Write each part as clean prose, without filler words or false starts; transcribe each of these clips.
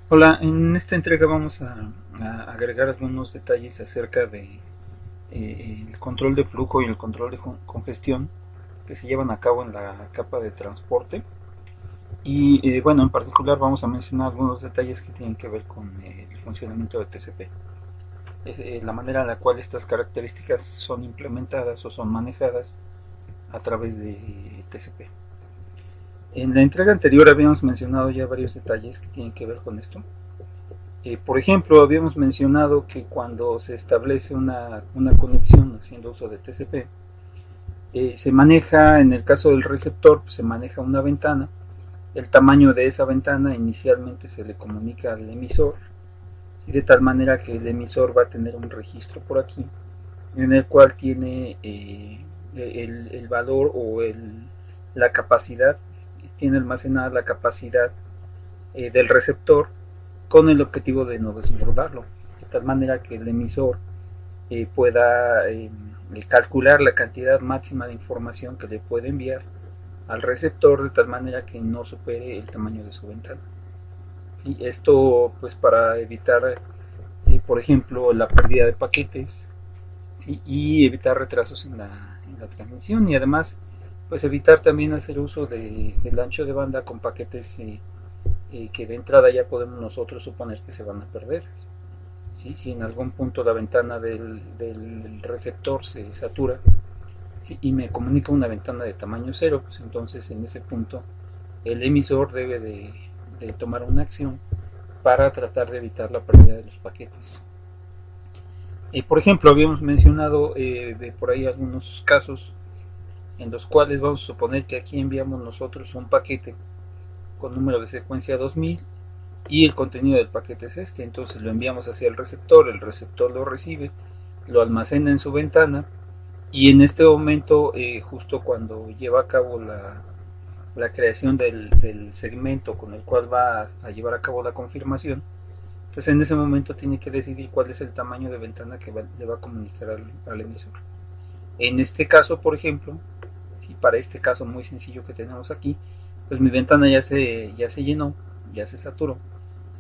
Hola, en esta entrega vamos a agregar algunos detalles acerca de el control de flujo y el control de congestión que se llevan a cabo en la capa de transporte. Y bueno, en particular vamos a mencionar algunos detalles que tienen que ver con el funcionamiento de TCP. Es, la manera en la cual estas características son implementadas o son manejadas a través de TCP. En la entrega anterior habíamos mencionado ya varios detalles que tienen que ver con esto. Por ejemplo, habíamos mencionado que cuando se establece una conexión haciendo uso de TCP, se maneja, en el caso del receptor, pues, se maneja una ventana. El tamaño de esa ventana inicialmente se le comunica al emisor, ¿sí? De tal manera que el emisor va a tener un registro por aquí, en el cual tiene el valor o la capacidad, tiene almacenada la capacidad del receptor con el objetivo de no desbordarlo, de tal manera que el emisor pueda calcular la cantidad máxima de información que le puede enviar al receptor de tal manera que no supere el tamaño de su ventana. ¿Sí? Esto pues para evitar, por ejemplo, la pérdida de paquetes, ¿sí? Y evitar retrasos en la transmisión y además pues evitar también hacer uso del ancho de banda con paquetes que de entrada ya podemos nosotros suponer que se van a perder. ¿Sí? Si en algún punto la ventana del receptor se satura, ¿sí? Y me comunica una ventana de tamaño cero, pues entonces en ese punto el emisor debe de tomar una acción para tratar de evitar la pérdida de los paquetes. Por ejemplo, habíamos mencionado de por ahí algunos casos en los cuales vamos a suponer que aquí enviamos nosotros un paquete con número de secuencia 2000 y el contenido del paquete es este. Entonces lo enviamos hacia el receptor lo recibe, lo almacena en su ventana y en este momento, justo cuando lleva a cabo la creación del segmento con el cual va a llevar a cabo la confirmación, pues en ese momento tiene que decidir cuál es el tamaño de ventana que le va a comunicar al emisor. En este caso, por ejemplo, si para este caso muy sencillo que tenemos aquí, pues mi ventana ya se llenó, ya se saturó.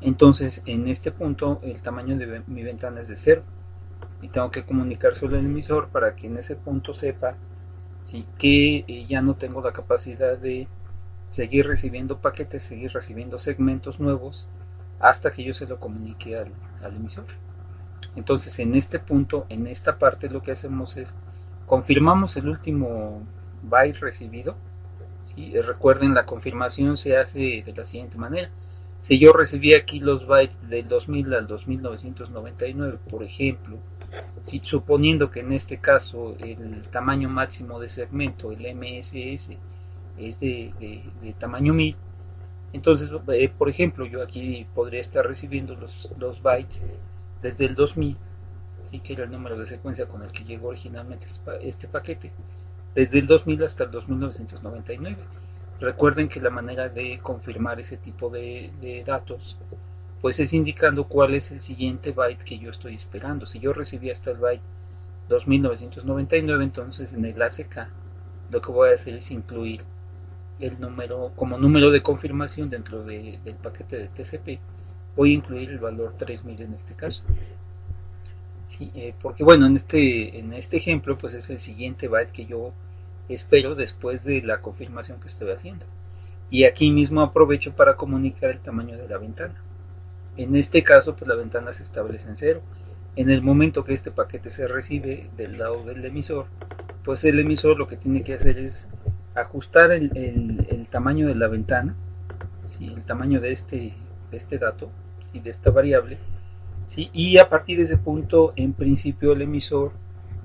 Entonces, en este punto, el tamaño de mi ventana es de cero y tengo que comunicárselo al emisor para que en ese punto sepa, ¿sí? Que ya no tengo la capacidad de seguir recibiendo paquetes, seguir recibiendo segmentos nuevos hasta que yo se lo comunique al emisor. Entonces, en este punto, en esta parte, lo que hacemos es confirmamos el último byte recibido. ¿Sí? Recuerden, la confirmación se hace de la siguiente manera. Si yo recibí aquí los bytes del 2000 al 2999, por ejemplo, si, suponiendo que en este caso el tamaño máximo de segmento, el MSS, es de tamaño 1000, entonces, por ejemplo, yo aquí podría estar recibiendo los bytes desde el 2000, ¿sí? Que era el número de secuencia con el que llegó originalmente este paquete, desde el 2000 hasta el 2999. Recuerden que la manera de confirmar ese tipo de datos pues es indicando cuál es el siguiente byte que yo estoy esperando. Si yo recibí hasta el byte 2999, entonces en el ACK lo que voy a hacer es incluir el número como número de confirmación dentro del paquete de TCP. Voy a incluir el valor 3000 en este caso. Sí, porque bueno, en este ejemplo pues es el siguiente byte que yo espero después de la confirmación que estoy haciendo. Y aquí mismo aprovecho para comunicar el tamaño de la ventana. En este caso, pues la ventana se establece en cero. En el momento que este paquete se recibe del lado del emisor, pues el emisor lo que tiene que hacer es ajustar el tamaño de la ventana, ¿sí? El tamaño de este dato, ¿sí? De esta variable, ¿sí? Y a partir de ese punto, en principio, el emisor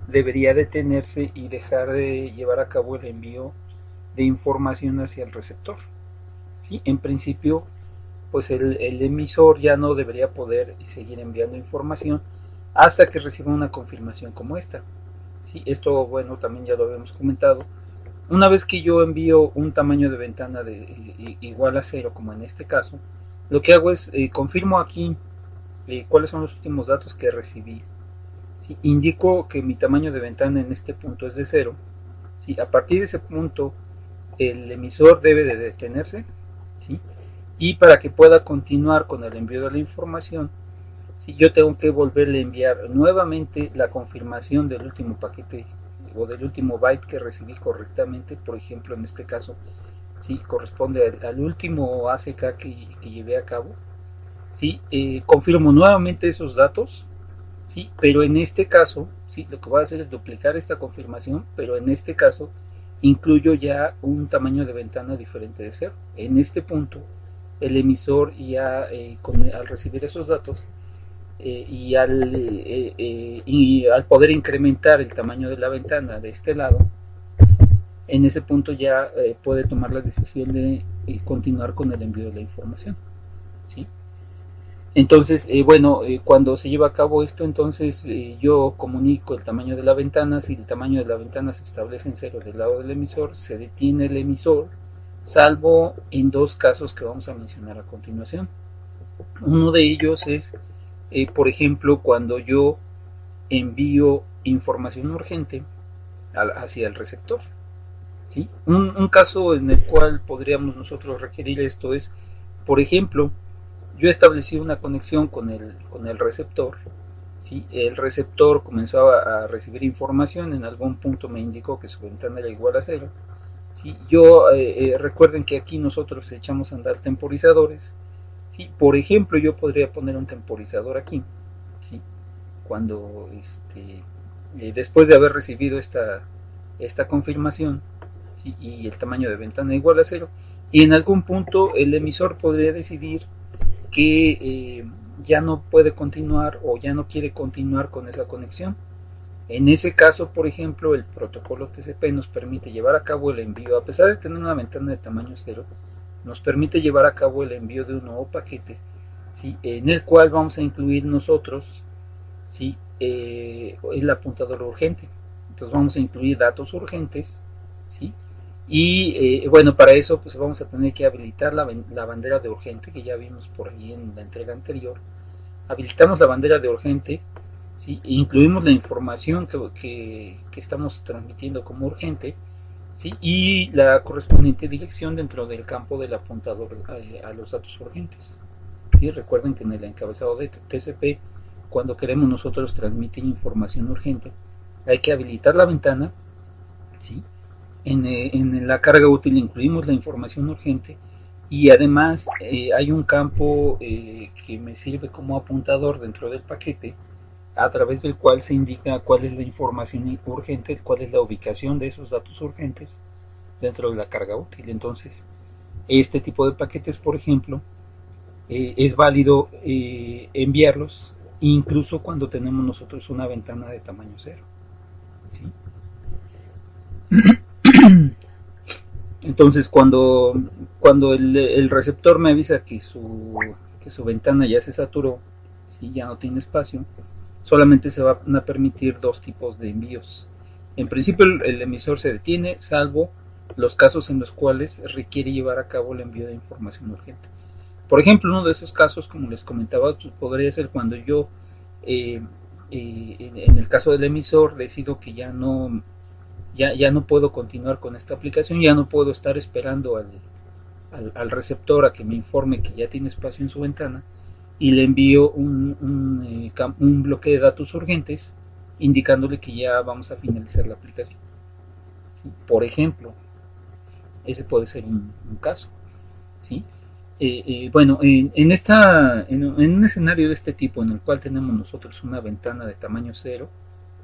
debería detenerse y dejar de llevar a cabo el envío de información hacia el receptor. ¿Sí? En principio, pues el emisor ya no debería poder seguir enviando información hasta que reciba una confirmación como esta. ¿Sí? Esto, bueno, también ya lo habíamos comentado. Una vez que yo envío un tamaño de ventana igual a cero, como en este caso, lo que hago es confirmo aquí cuáles son los últimos datos que recibí. ¿Sí? Indico que mi tamaño de ventana en este punto es de cero. ¿Sí? A partir de ese punto, el emisor debe de detenerse, ¿sí? y para que pueda continuar con el envío de la información, ¿sí? Yo tengo que volverle a enviar nuevamente la confirmación del último paquete o del último byte que recibí correctamente. Por ejemplo, en este caso, ¿sí? Corresponde al último ACK que llevé a cabo, ¿sí? Confirmo nuevamente esos datos, ¿sí? Pero en este caso, ¿sí? Lo que voy a hacer es duplicar esta confirmación, pero en este caso incluyo ya un tamaño de ventana diferente de 0. En este punto, el emisor ya al recibir esos datos y al poder incrementar el tamaño de la ventana de este lado, en ese punto ya puede tomar la decisión de continuar con el envío de la información, ¿sí? Entonces, cuando se lleva a cabo esto, entonces yo comunico el tamaño de la ventana. Si el tamaño de la ventana se establece en 0 del lado del emisor, se detiene el emisor, salvo en dos casos que vamos a mencionar a continuación. Uno de ellos es, por ejemplo, cuando yo envío información urgente hacia el receptor, ¿sí? Un caso en el cual podríamos nosotros requerir esto es, por ejemplo, yo establecí una conexión con el receptor, ¿sí? El receptor comenzó a recibir información, en algún punto me indicó que su ventana era igual a 0, ¿sí? Recuerden que aquí nosotros echamos a andar temporizadores, ¿sí? Por ejemplo, yo podría poner un temporizador aquí, ¿sí? Cuando después de haber recibido esta confirmación, ¿sí? Y el tamaño de ventana igual a 0, y en algún punto el emisor podría decidir que ya no puede continuar o ya no quiere continuar con esa conexión. En ese caso, por ejemplo, el protocolo TCP nos permite llevar a cabo el envío, a pesar de tener una ventana de tamaño 0, nos permite llevar a cabo el envío de un nuevo paquete, ¿sí? En el cual vamos a incluir nosotros, ¿sí? El apuntador urgente. Entonces vamos a incluir datos urgentes, ¿sí? Y para eso pues vamos a tener que habilitar la bandera de urgente que ya vimos por ahí en la entrega anterior. Habilitamos la bandera de urgente, ¿sí? E incluimos la información que estamos transmitiendo como urgente, ¿sí? Y la correspondiente dirección dentro del campo del apuntador a los datos urgentes, ¿sí? Recuerden que en el encabezado de TCP, cuando queremos nosotros transmitir información urgente, hay que habilitar la ventana, ¿sí? En la carga útil incluimos la información urgente y además hay un campo que me sirve como apuntador dentro del paquete, a través del cual se indica cuál es la información urgente, cuál es la ubicación de esos datos urgentes dentro de la carga útil. Entonces, este tipo de paquetes, por ejemplo, es válido enviarlos incluso cuando tenemos nosotros una ventana de tamaño 0, ¿sí? Entonces cuando el receptor me avisa que su ventana ya se saturó, ¿sí? Ya no tiene espacio, solamente se van a permitir dos tipos de envíos. En principio el emisor se detiene, salvo los casos en los cuales requiere llevar a cabo el envío de información urgente. Por ejemplo, uno de esos casos, como les comentaba, podría ser cuando yo, en el caso del emisor, decido que ya no puedo continuar con esta aplicación, ya no puedo estar esperando al receptor a que me informe que ya tiene espacio en su ventana, y le envío un bloque de datos urgentes indicándole que ya vamos a finalizar la aplicación, ¿sí? Por ejemplo, ese puede ser un caso, ¿sí? En un escenario de este tipo, en el cual tenemos nosotros una ventana de tamaño 0,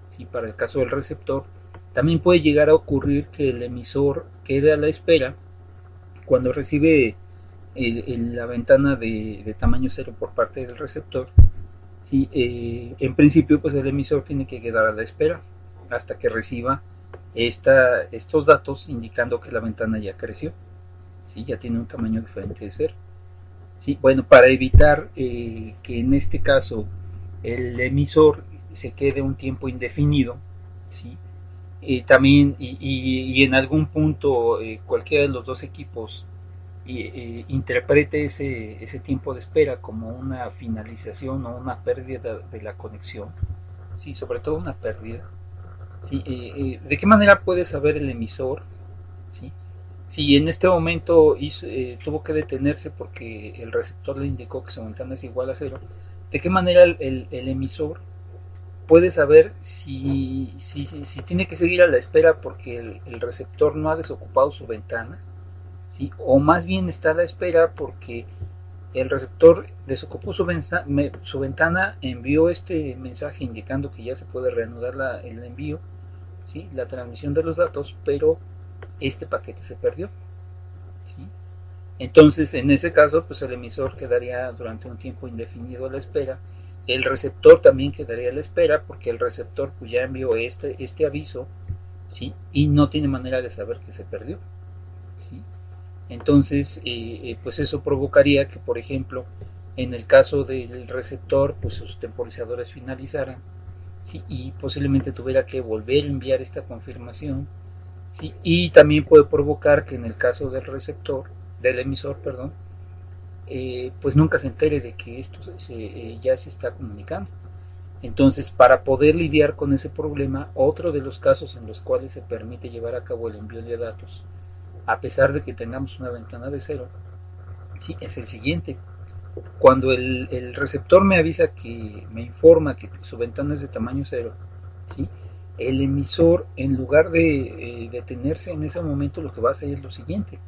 ¿sí? Para el caso del receptor, también puede llegar a ocurrir que el emisor quede a la espera cuando recibe la ventana de tamaño 0 por parte del receptor, ¿sí? En principio, pues el emisor tiene que quedar a la espera hasta que reciba estos datos indicando que la ventana ya creció, ¿sí? Ya tiene un tamaño diferente de 0. ¿Sí? Bueno, para evitar que en este caso el emisor se quede un tiempo indefinido, ¿sí? También y en algún punto cualquiera de los dos equipos interprete ese tiempo de espera como una finalización o una pérdida de la conexión, sí, sobre todo una pérdida, ¿sí? ¿De qué manera puede saber el emisor, ¿sí? Si en este momento tuvo que detenerse porque el receptor le indicó que su ventana es igual a cero, ¿de qué manera el emisor puede saber si tiene que seguir a la espera porque el receptor no ha desocupado su ventana? ¿Sí? O más bien está a la espera porque el receptor desocupó su ventana, envió este mensaje indicando que ya se puede reanudar el envío, ¿sí? La transmisión de los datos, pero este paquete se perdió. ¿Sí? Entonces, en ese caso, pues el emisor quedaría durante un tiempo indefinido a la espera. El receptor también quedaría a la espera porque el receptor pues ya envió este aviso, ¿sí? Y no tiene manera de saber que se perdió. ¿Sí? Entonces, pues eso provocaría que, por ejemplo, en el caso del receptor, pues sus temporizadores finalizaran, ¿sí? Y posiblemente tuviera que volver a enviar esta confirmación, ¿sí? Y también puede provocar que en el caso del receptor, del emisor, perdón, pues nunca se entere de que esto ya se está comunicando. Entonces, para poder lidiar con ese problema, otro de los casos en los cuales se permite llevar a cabo el envío de datos, a pesar de que tengamos una ventana de cero, ¿sí? Es el siguiente. Cuando el receptor me avisa me informa que su ventana es de tamaño cero, ¿sí? El emisor, en lugar de detenerse en ese momento, lo que va a hacer es lo siguiente,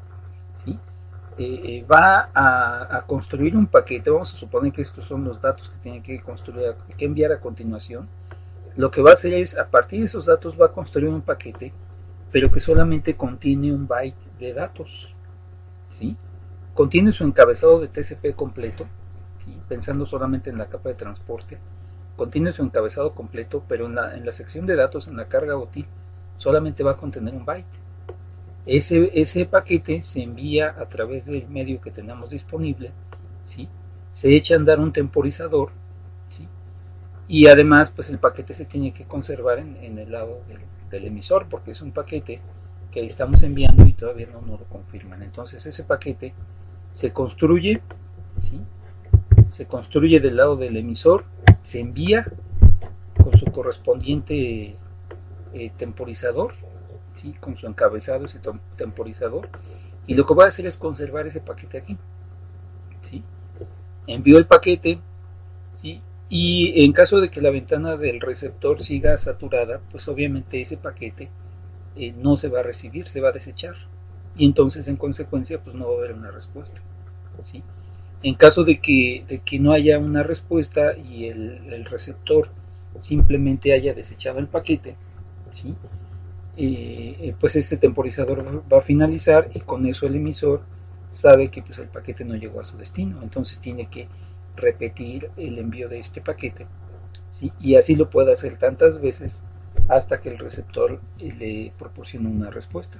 ¿sí? Va a construir un paquete. Vamos a suponer que estos son los datos que tiene que construir, que enviar a continuación. Lo que va a hacer es, a partir de esos datos, va a construir un paquete, pero que solamente contiene un byte de datos, ¿sí? Contiene su encabezado de TCP completo, ¿sí? Pensando solamente en la capa de transporte. Contiene su encabezado completo, pero en la sección de datos, en la carga útil, solamente va a contener un byte. Ese paquete se envía a través del medio que tenemos disponible, ¿sí? Se echa a andar un temporizador, ¿sí? Y además pues el paquete se tiene que conservar en el lado del emisor, porque es un paquete que estamos enviando y todavía no nos lo confirman. Entonces ese paquete se construye, ¿sí? Se construye del lado del emisor, se envía con su correspondiente temporizador, ¿sí? Con su encabezado, ese temporizador, y lo que va a hacer es conservar ese paquete aquí, ¿sí? Envío el paquete, ¿sí? Y en caso de que la ventana del receptor siga saturada, pues obviamente ese paquete no se va a recibir, se va a desechar, y entonces en consecuencia pues no va a haber una respuesta, ¿sí? En caso de que no haya una respuesta y el receptor simplemente haya desechado el paquete, ¿sí? Pues este temporizador va a finalizar y con eso el emisor sabe que pues el paquete no llegó a su destino, entonces tiene que repetir el envío de este paquete, ¿sí? Y así lo puede hacer tantas veces hasta que el receptor le proporcione una respuesta.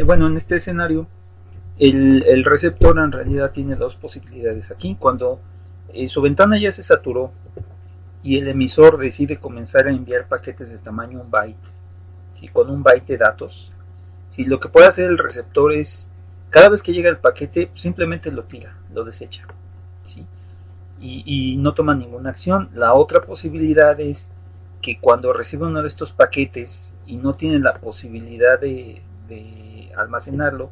Bueno, en este escenario el receptor en realidad tiene dos posibilidades aquí. Cuando su ventana ya se saturó y el emisor decide comenzar a enviar paquetes de tamaño 1 byte, ¿sí? Con 1 byte de datos, ¿sí? Lo que puede hacer el receptor es, cada vez que llega el paquete, simplemente lo tira, lo desecha, ¿sí? Y no toma ninguna acción. La otra posibilidad es que cuando recibe uno de estos paquetes y no tiene la posibilidad de almacenarlo,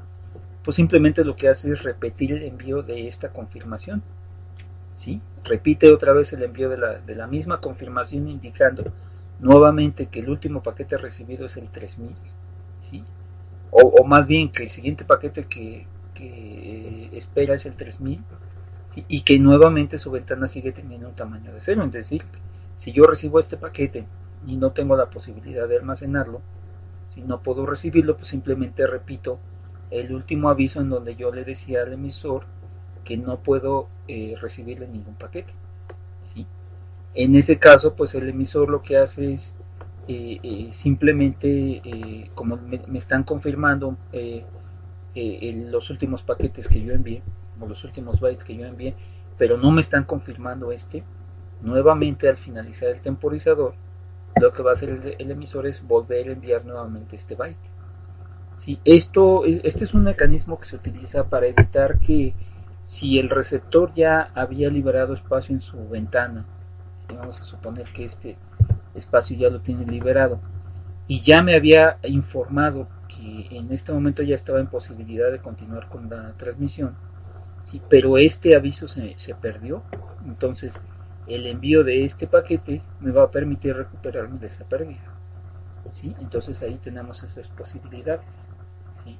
pues simplemente lo que hace es repetir el envío de esta confirmación, ¿sí? Repite otra vez el envío de la misma confirmación indicando nuevamente que el último paquete recibido es el 3000, ¿sí? O más bien que el siguiente paquete que espera es el 3000, ¿sí? Y que nuevamente su ventana sigue teniendo un tamaño de cero, es decir, si yo recibo este paquete y no tengo la posibilidad de almacenarlo, si no puedo recibirlo, pues simplemente repito el último aviso en donde yo le decía al emisor que no puedo recibirle ningún paquete, ¿sí? En ese caso, pues el emisor lo que hace es simplemente, como me están confirmando los últimos paquetes que yo envié, o los últimos bytes que yo envié, pero no me están confirmando nuevamente al finalizar el temporizador, lo que va a hacer el emisor es volver a enviar nuevamente este byte. Sí, este es un mecanismo que se utiliza para evitar que si el receptor ya había liberado espacio en su ventana, vamos a suponer que este espacio ya lo tiene liberado, y ya me había informado que en este momento ya estaba en posibilidad de continuar con la transmisión, ¿sí? Pero este aviso se perdió. Entonces el envío de este paquete me va a permitir recuperarme de esa pérdida, ¿sí? Entonces ahí tenemos esas posibilidades, ¿sí?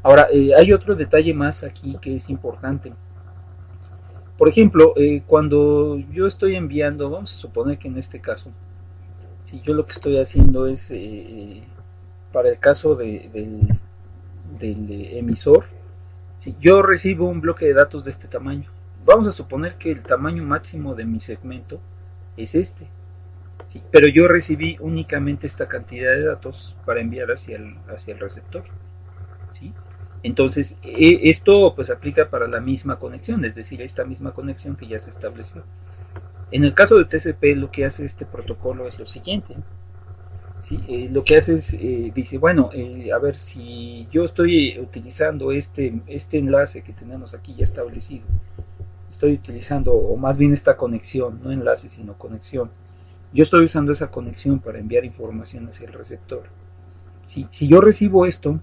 Ahora, hay otro detalle más aquí que es importante. Por ejemplo, cuando yo estoy enviando, vamos a suponer que en este caso, si yo lo que estoy haciendo es, para el caso del emisor, si yo recibo un bloque de datos de este tamaño, vamos a suponer que el tamaño máximo de mi segmento es este, ¿sí? Pero yo recibí únicamente esta cantidad de datos para enviar hacia el receptor, ¿sí? Entonces, esto pues aplica para la misma conexión, es decir, esta misma conexión que ya se estableció. En el caso de TCP, lo que hace este protocolo es lo siguiente, ¿sí? Lo que hace es, dice, bueno, a ver, si yo estoy utilizando este enlace que tenemos aquí ya establecido, estoy utilizando, o más bien esta conexión, no enlace, sino conexión, yo estoy usando esa conexión para enviar información hacia el receptor. Si yo recibo esto,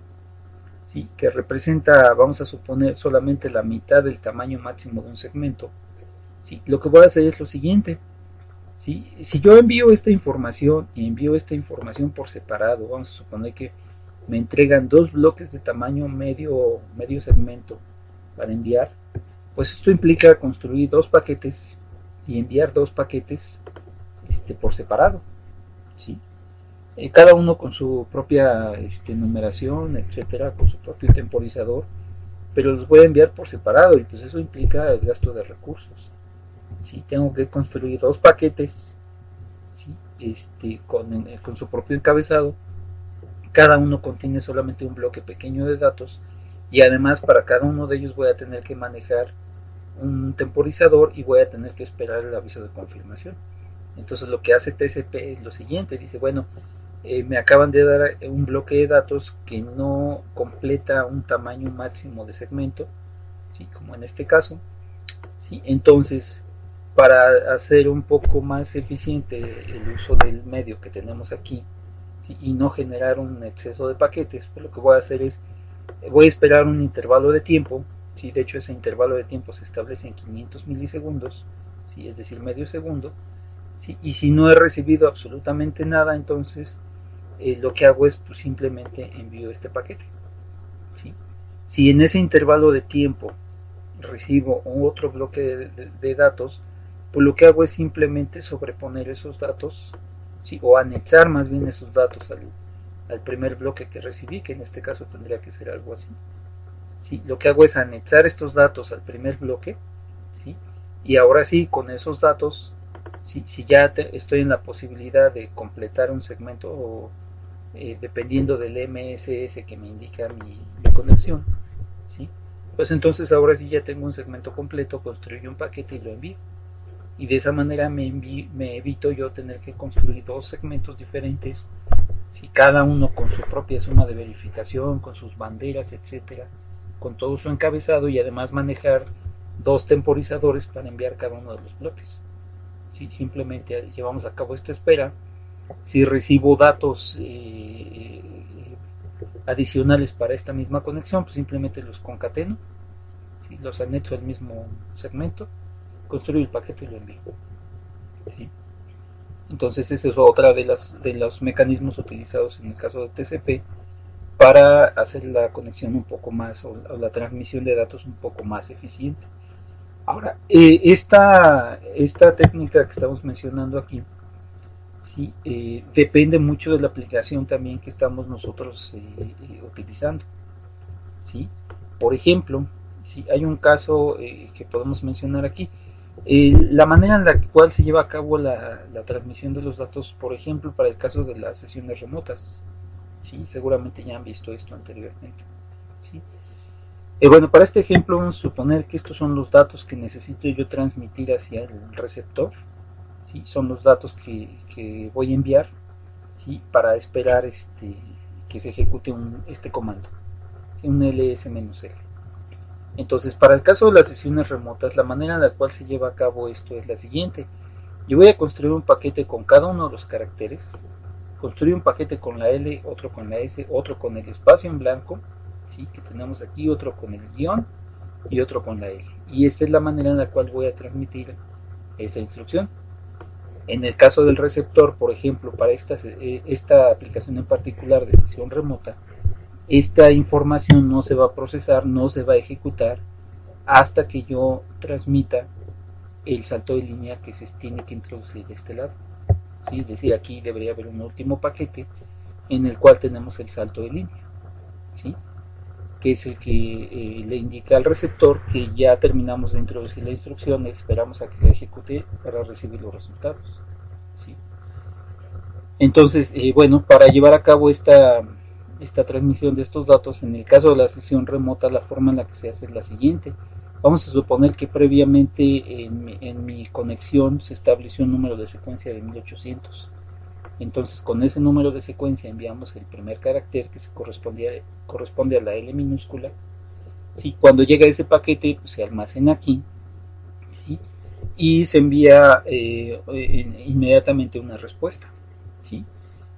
¿sí? Que representa, vamos a suponer, solamente la mitad del tamaño máximo de un segmento, ¿sí? Lo que voy a hacer es lo siguiente. ¿Sí? Si yo envío esta información y envío esta información por separado, vamos a suponer que me entregan dos bloques de tamaño medio segmento para enviar, pues esto implica construir dos paquetes y enviar dos paquetes por separado, ¿sí? Cada uno con su propia numeración, etcétera, con su propio temporizador, pero los voy a enviar por separado y pues eso implica el gasto de recursos. ¿Sí? Tengo que construir dos paquetes, ¿sí? Con su propio encabezado. Cada uno contiene solamente un bloque pequeño de datos y además para cada uno de ellos voy a tener que manejar un temporizador y voy a tener que esperar el aviso de confirmación. Entonces lo que hace TCP es lo siguiente, dice, bueno, me acaban de dar un bloque de datos que no completa un tamaño máximo de segmento, ¿sí? Como en este caso, ¿sí? Entonces, para hacer un poco más eficiente el uso del medio que tenemos aquí, ¿sí? Y no generar un exceso de paquetes, pues lo que voy a hacer es, voy a esperar un intervalo de tiempo, ¿sí? De hecho ese intervalo de tiempo se establece en 500 milisegundos, ¿sí? Es decir, medio segundo, ¿sí? Y si no he recibido absolutamente nada, entonces lo que hago es pues, simplemente envío este paquete, ¿sí? Si en ese intervalo de tiempo recibo otro bloque de datos, pues lo que hago es simplemente sobreponer esos datos, ¿sí? O anexar más bien esos datos al primer bloque que recibí, que en este caso tendría que ser algo así, ¿sí? Lo que hago es anexar estos datos al primer bloque, ¿sí? Y ahora sí, con esos datos, si ya estoy en la posibilidad de completar un segmento o dependiendo del MSS que me indica mi conexión, ¿sí? Pues entonces ahora sí ya tengo un segmento completo, construyo un paquete y lo envío. Y de esa manera me evito yo tener que construir dos segmentos diferentes, ¿sí? Cada uno con su propia suma de verificación, con sus banderas, etcétera, con todo su encabezado y además manejar dos temporizadores para enviar cada uno de los bloques. ¿Sí? Simplemente llevamos a cabo esta espera. Si recibo datos adicionales para esta misma conexión, pues simplemente los concateno, ¿sí? Los anexo al mismo segmento, construyo el paquete y lo envío, ¿sí? Entonces esa es otra de los mecanismos utilizados en el caso de TCP para hacer la conexión un poco más o la transmisión de datos un poco más eficiente. Ahora, esta técnica que estamos mencionando aquí, sí, depende mucho de la aplicación también que estamos nosotros utilizando, ¿sí? Por ejemplo, si hay un caso que podemos mencionar aquí, la manera en la cual se lleva a cabo la transmisión de los datos, por ejemplo, para el caso de las sesiones remotas, ¿sí? Seguramente ya han visto esto anteriormente, ¿sí? Bueno, para este ejemplo vamos a suponer que estos son los datos que necesito yo transmitir hacia el receptor, ¿sí? Son los datos que voy a enviar, ¿sí? Para esperar que se ejecute este comando, ¿sí? Un ls-l. Entonces, para el caso de las sesiones remotas, la manera en la cual se lleva a cabo esto es la siguiente. Yo voy a construir un paquete con cada uno de los caracteres, construye un paquete con la L, otro con la S, otro con el espacio en blanco, ¿sí? Que tenemos aquí, otro con el guión y otro con la L. Y esta es la manera en la cual voy a transmitir esa instrucción. En el caso del receptor, por ejemplo, para esta aplicación en particular de sesión remota, esta información no se va a procesar, no se va a ejecutar hasta que yo transmita el salto de línea que se tiene que introducir de este lado. ¿Sí? Es decir, aquí debería haber un último paquete en el cual tenemos el salto de línea, ¿sí? Que es el que le indica al receptor que ya terminamos de introducir la instrucción, esperamos a que la ejecute para recibir los resultados, ¿sí? Entonces, bueno, para llevar a cabo esta transmisión de estos datos, en el caso de la sesión remota, la forma en la que se hace es la siguiente. Vamos a suponer que previamente en mi conexión se estableció un número de secuencia de 1800. Entonces, con ese número de secuencia enviamos el primer carácter que corresponde a la L minúscula. ¿Sí? Cuando llega ese paquete, pues se almacena aquí, ¿sí? Y se envía inmediatamente una respuesta, ¿sí?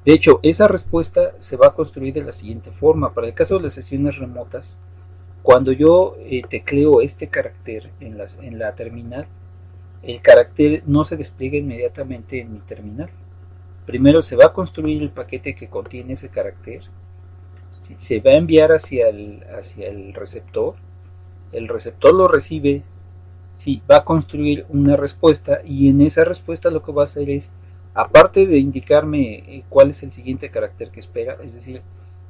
De hecho, esa respuesta se va a construir de la siguiente forma. Para el caso de las sesiones remotas, cuando yo tecleo este carácter en la terminal, el carácter no se despliega inmediatamente en mi terminal. Primero se va a construir el paquete que contiene ese carácter, ¿sí? Se va a enviar hacia el receptor lo recibe, ¿sí? Va a construir una respuesta y en esa respuesta lo que va a hacer es, aparte de indicarme cuál es el siguiente carácter que espera, es decir,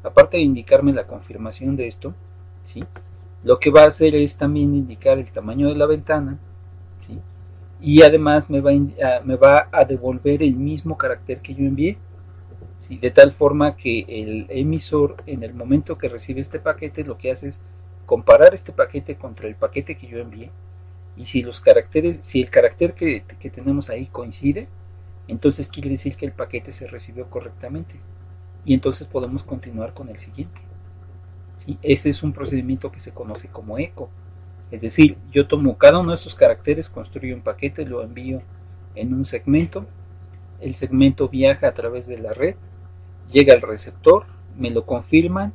aparte de indicarme la confirmación de esto, ¿sí? Lo que va a hacer es también indicar el tamaño de la ventana, ¿sí? Y además me va a devolver el mismo carácter que yo envié, ¿sí? De tal forma que el emisor, en el momento que recibe este paquete, lo que hace es comparar este paquete contra el paquete que yo envié, y si el carácter que tenemos ahí coincide, entonces quiere decir que el paquete se recibió correctamente y entonces podemos continuar con el siguiente, ¿sí? Ese es un procedimiento que se conoce como eco. Es decir, yo tomo cada uno de estos caracteres, construyo un paquete, lo envío en un segmento, el segmento viaja a través de la red, llega al receptor, me lo confirman,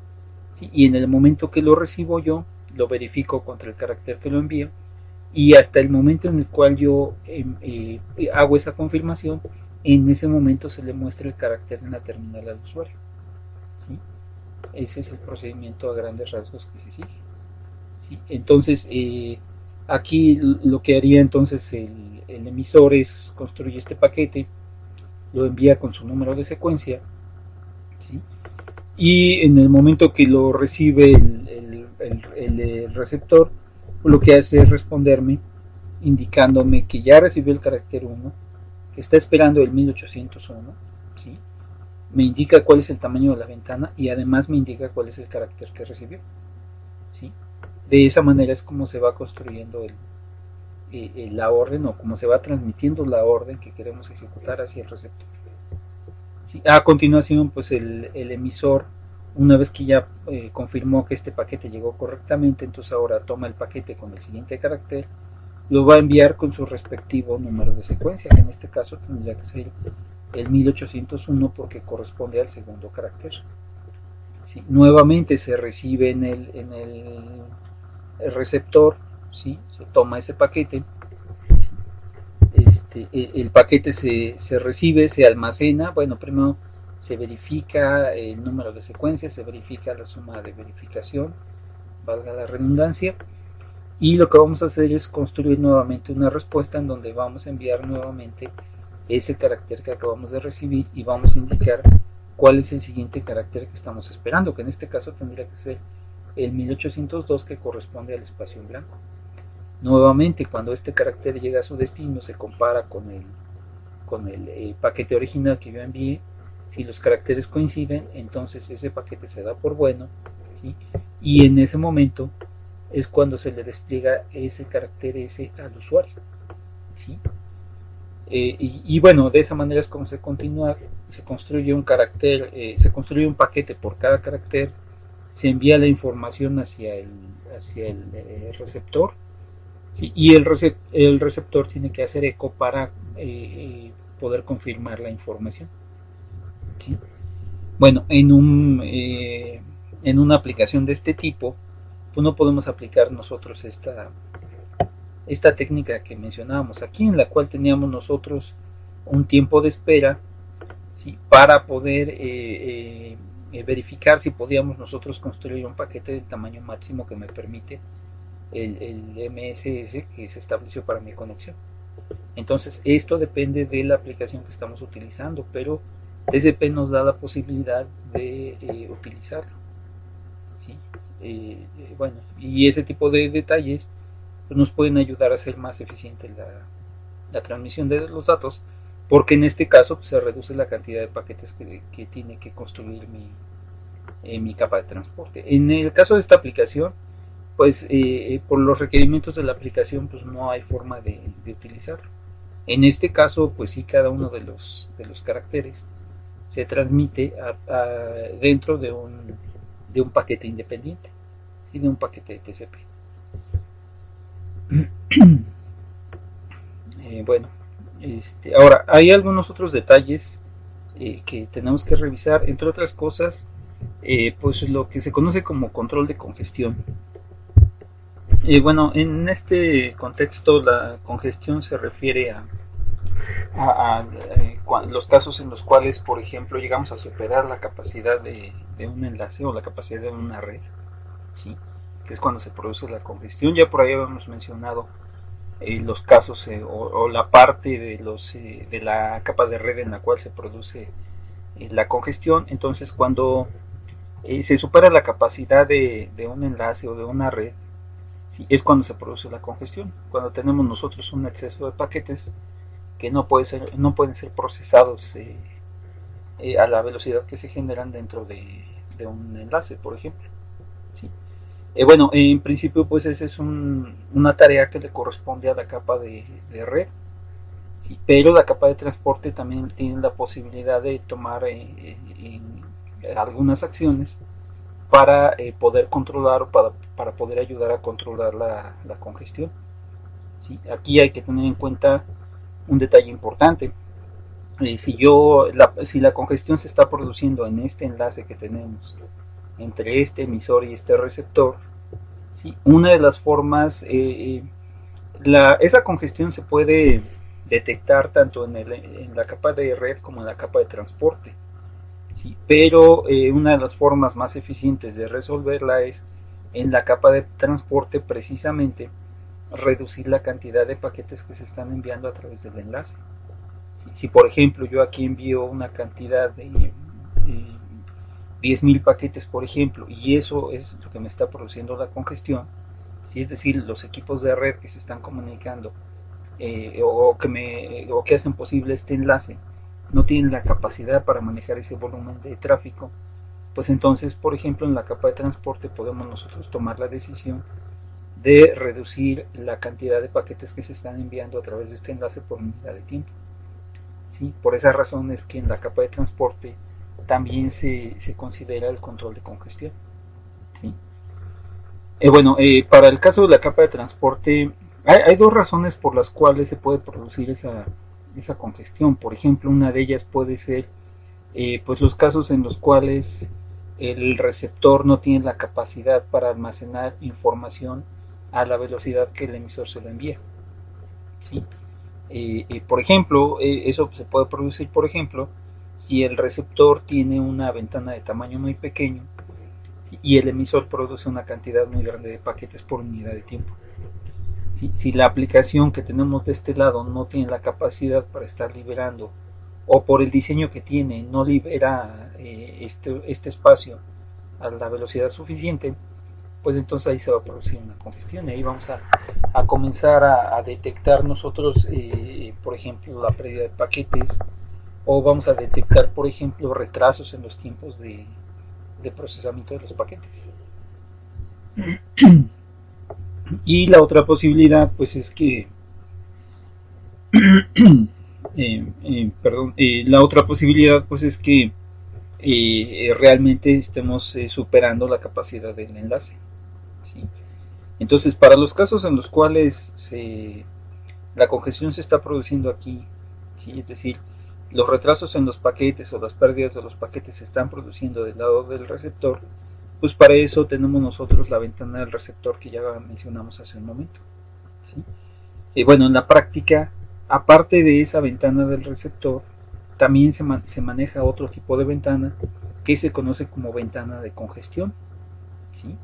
¿sí? Y en el momento que lo recibo yo, lo verifico contra el carácter que lo envío, y hasta el momento en el cual yo hago esa confirmación, en ese momento se le muestra el carácter en la terminal al usuario, ¿sí? Ese es el procedimiento a grandes rasgos que se sigue, ¿sí? Entonces, aquí lo que haría entonces el emisor es construir este paquete, lo envía con su número de secuencia, ¿sí? Y en el momento que lo recibe el receptor, lo que hace es responderme indicándome que ya recibió el carácter 1, que está esperando el 1801, ¿sí? Me indica cuál es el tamaño de la ventana y además me indica cuál es el carácter que recibió, ¿sí? De esa manera es como se va construyendo la orden, o como se va transmitiendo la orden que queremos ejecutar hacia el receptor, ¿sí? A continuación, pues el emisor, una vez que ya confirmó que este paquete llegó correctamente, entonces ahora toma el paquete con el siguiente carácter, lo va a enviar con su respectivo número de secuencia, que en este caso tendría que ser el 1801 porque corresponde al segundo carácter, ¿sí? Nuevamente se recibe en el receptor, ¿sí? Se toma ese paquete, el paquete se recibe, se almacena, bueno, primero se verifica el número de secuencia, se verifica la suma de verificación, valga la redundancia, y lo que vamos a hacer es construir nuevamente una respuesta en donde vamos a enviar nuevamente ese carácter que acabamos de recibir y vamos a indicar cuál es el siguiente carácter que estamos esperando, que en este caso tendría que ser el 1802, que corresponde al espacio en blanco. Nuevamente, cuando este carácter llega a su destino, se compara con el paquete original que yo envié. Si los caracteres coinciden, entonces ese paquete se da por bueno, ¿sí? Y en ese momento es cuando se le despliega ese carácter S al usuario, ¿sí? Y bueno, de esa manera es como se continúa, se construye un carácter, se construye un paquete por cada carácter, se envía la información hacia el receptor, ¿sí? Y el receptor tiene que hacer eco para poder confirmar la información. ¿sí? Bueno, en una aplicación de este tipo, pues no podemos aplicar nosotros esta técnica que mencionábamos aquí, en la cual teníamos nosotros un tiempo de espera, ¿sí? Para poder verificar si podíamos nosotros construir un paquete del tamaño máximo que me permite el MSS que se estableció para mi conexión. Entonces esto depende de la aplicación que estamos utilizando, pero TCP nos da la posibilidad de utilizarlo, ¿sí? Bueno, y ese tipo de detalles pues, nos pueden ayudar a hacer más eficiente la transmisión de los datos, porque en este caso pues, se reduce la cantidad de paquetes que tiene que construir mi capa de transporte. En el caso de esta aplicación, pues por los requerimientos de la aplicación pues no hay forma de utilizarlo. En este caso, pues sí, cada uno de los caracteres se transmite dentro de un paquete independiente, ¿sí? De un paquete de TCP. Bueno, ahora hay algunos otros detalles que tenemos que revisar, entre otras cosas, pues lo que se conoce como control de congestión. Bueno, en este contexto la congestión se refiere a los casos en los cuales, por ejemplo, llegamos a superar la capacidad de un enlace o la capacidad de una red, ¿sí? Que es cuando se produce la congestión. Ya por ahí habíamos mencionado los casos o la parte de la capa de red en la cual se produce la congestión. Entonces, cuando se supera la capacidad de un enlace o de una red, ¿sí? Es cuando se produce la congestión, cuando tenemos nosotros un exceso de paquetes que no pueden ser procesados a la velocidad que se generan dentro de un enlace, por ejemplo, ¿sí? Bueno, en principio pues esa es una tarea que le corresponde a la capa de red, ¿sí? Pero la capa de transporte también tiene la posibilidad de tomar algunas acciones para poder controlar o para poder ayudar a controlar la congestión, ¿sí? Aquí hay que tener en cuenta un detalle importante. Si la congestión se está produciendo en este enlace que tenemos entre este emisor y este receptor, ¿sí? Una de las formas, esa congestión se puede detectar tanto en la capa de red como en la capa de transporte, ¿sí? Pero una de las formas más eficientes de resolverla es en la capa de transporte, precisamente reducir la cantidad de paquetes que se están enviando a través del enlace. Si por ejemplo yo aquí envío una cantidad de 10.000 paquetes, por ejemplo, y eso es lo que me está produciendo la congestión, ¿sí? Es decir, los equipos de red que se están comunicando o que hacen posible este enlace no tienen la capacidad para manejar ese volumen de tráfico, pues entonces, por ejemplo, en la capa de transporte podemos nosotros tomar la decisión de reducir la cantidad de paquetes que se están enviando a través de este enlace por unidad de tiempo, ¿sí? Por esa razón es que en la capa de transporte también se considera el control de congestión, ¿sí? Bueno, para el caso de la capa de transporte hay dos razones por las cuales se puede producir esa congestión. Por ejemplo, una de ellas puede ser pues los casos en los cuales el receptor no tiene la capacidad para almacenar información a la velocidad que el emisor se lo envía, ¿sí? Por ejemplo, eso se puede producir, por ejemplo, si el receptor tiene una ventana de tamaño muy pequeño, ¿sí? Y el emisor produce una cantidad muy grande de paquetes por unidad de tiempo. ¿Sí? Si la aplicación que tenemos de este lado no tiene la capacidad para estar liberando, o por el diseño que tiene no libera este espacio a la velocidad suficiente, pues entonces ahí se va a producir una congestión y ahí vamos a comenzar a detectar nosotros, por ejemplo, la pérdida de paquetes, o vamos a detectar, por ejemplo, retrasos en los tiempos de procesamiento de los paquetes. Y la otra posibilidad, pues es que, la otra posibilidad, pues es que realmente estemos superando la capacidad del enlace, ¿sí? Entonces, para los casos en los cuales la congestión se está produciendo aquí, ¿sí? Es decir, los retrasos en los paquetes o las pérdidas de los paquetes se están produciendo del lado del receptor, pues para eso tenemos nosotros la ventana del receptor que ya mencionamos hace un momento, ¿sí? Y bueno, en la práctica, aparte de esa ventana del receptor, también se maneja otro tipo de ventana que se conoce como ventana de congestión, ¿sí?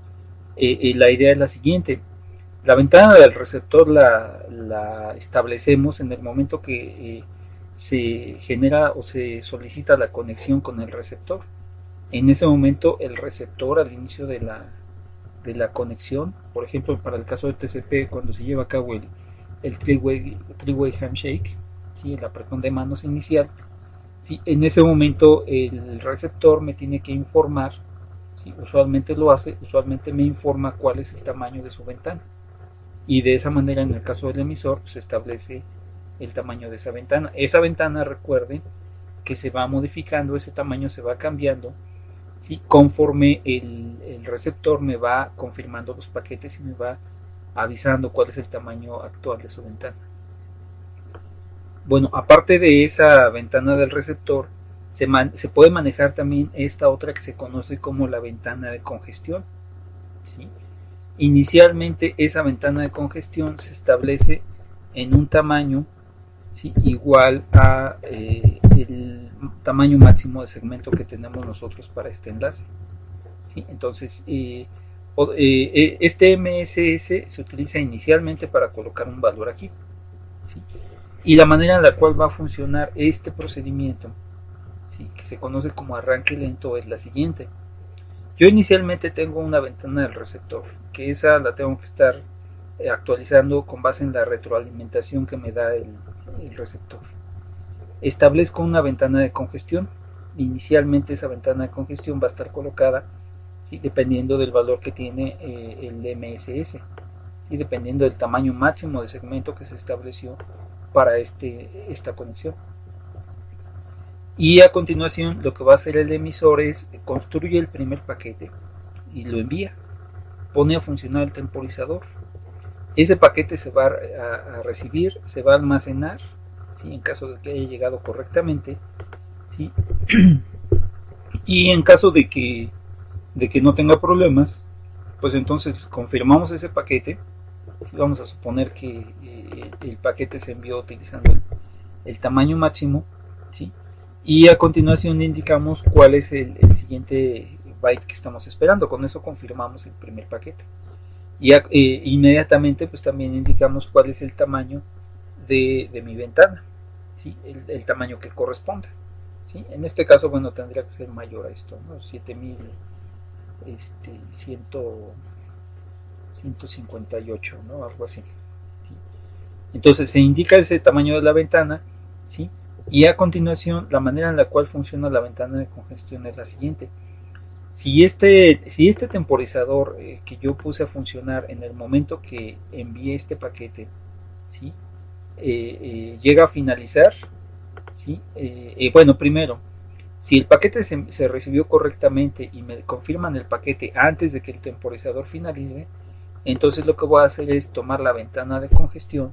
La idea es la siguiente: la ventana del receptor la establecemos en el momento que se genera o se solicita la conexión con el receptor. En ese momento el receptor, al inicio de la conexión, por ejemplo para el caso de TCP, cuando se lleva a cabo el three-way handshake, ¿sí? El apretón de manos inicial, ¿sí? En ese momento el receptor me tiene que informar, ¿sí? Usualmente lo hace, usualmente me informa cuál es el tamaño de su ventana, y de esa manera en el caso del emisor se establece el tamaño de esa ventana. Esa ventana, recuerden que se va modificando, ese tamaño se va cambiando, ¿sí? Conforme el receptor me va confirmando los paquetes y me va avisando cuál es el tamaño actual de su ventana. Bueno, aparte de esa ventana del receptor, se puede manejar también esta otra que se conoce como la ventana de congestión, ¿sí? Inicialmente esa ventana de congestión se establece en un tamaño, ¿sí? Igual a el tamaño máximo de segmento que tenemos nosotros para este enlace, ¿sí? Entonces este MSS se utiliza inicialmente para colocar un valor aquí, ¿sí? Y la manera en la cual va a funcionar este procedimiento, ¿sí? Que se conoce como arranque lento, es la siguiente: yo inicialmente tengo una ventana del receptor, que esa la tengo que estar actualizando con base en la retroalimentación que me da el receptor. Establezco una ventana de congestión. Inicialmente esa ventana de congestión va a estar colocada, ¿sí? Dependiendo del valor que tiene el MSS, ¿sí? Dependiendo del tamaño máximo de segmento que se estableció para esta conexión. Y a continuación lo que va a hacer el emisor es construye el primer paquete y lo envía, pone a funcionar el temporizador. Ese paquete se va a recibir, se va a almacenar, ¿sí? En caso de que haya llegado correctamente, ¿sí? Y en caso de que no tenga problemas, pues entonces confirmamos ese paquete, ¿sí? Vamos a suponer que el paquete se envió utilizando el tamaño máximo, ¿sí? Y a continuación indicamos cuál es el siguiente byte que estamos esperando. Con eso confirmamos el primer paquete. Y inmediatamente pues también indicamos cuál es el tamaño de mi ventana, ¿sí? El tamaño que corresponda, ¿sí? En este caso, bueno, tendría que ser mayor a esto, ¿no? 7158, ¿no? Algo así, ¿sí? Entonces se indica ese tamaño de la ventana, ¿sí? Y a continuación la manera en la cual funciona la ventana de congestión es la siguiente: si este temporizador que yo puse a funcionar en el momento que envié este paquete, ¿sí? Llega a finalizar, ¿sí? Bueno, primero, si el paquete se recibió correctamente y me confirman el paquete antes de que el temporizador finalice, entonces lo que voy a hacer es tomar la ventana de congestión,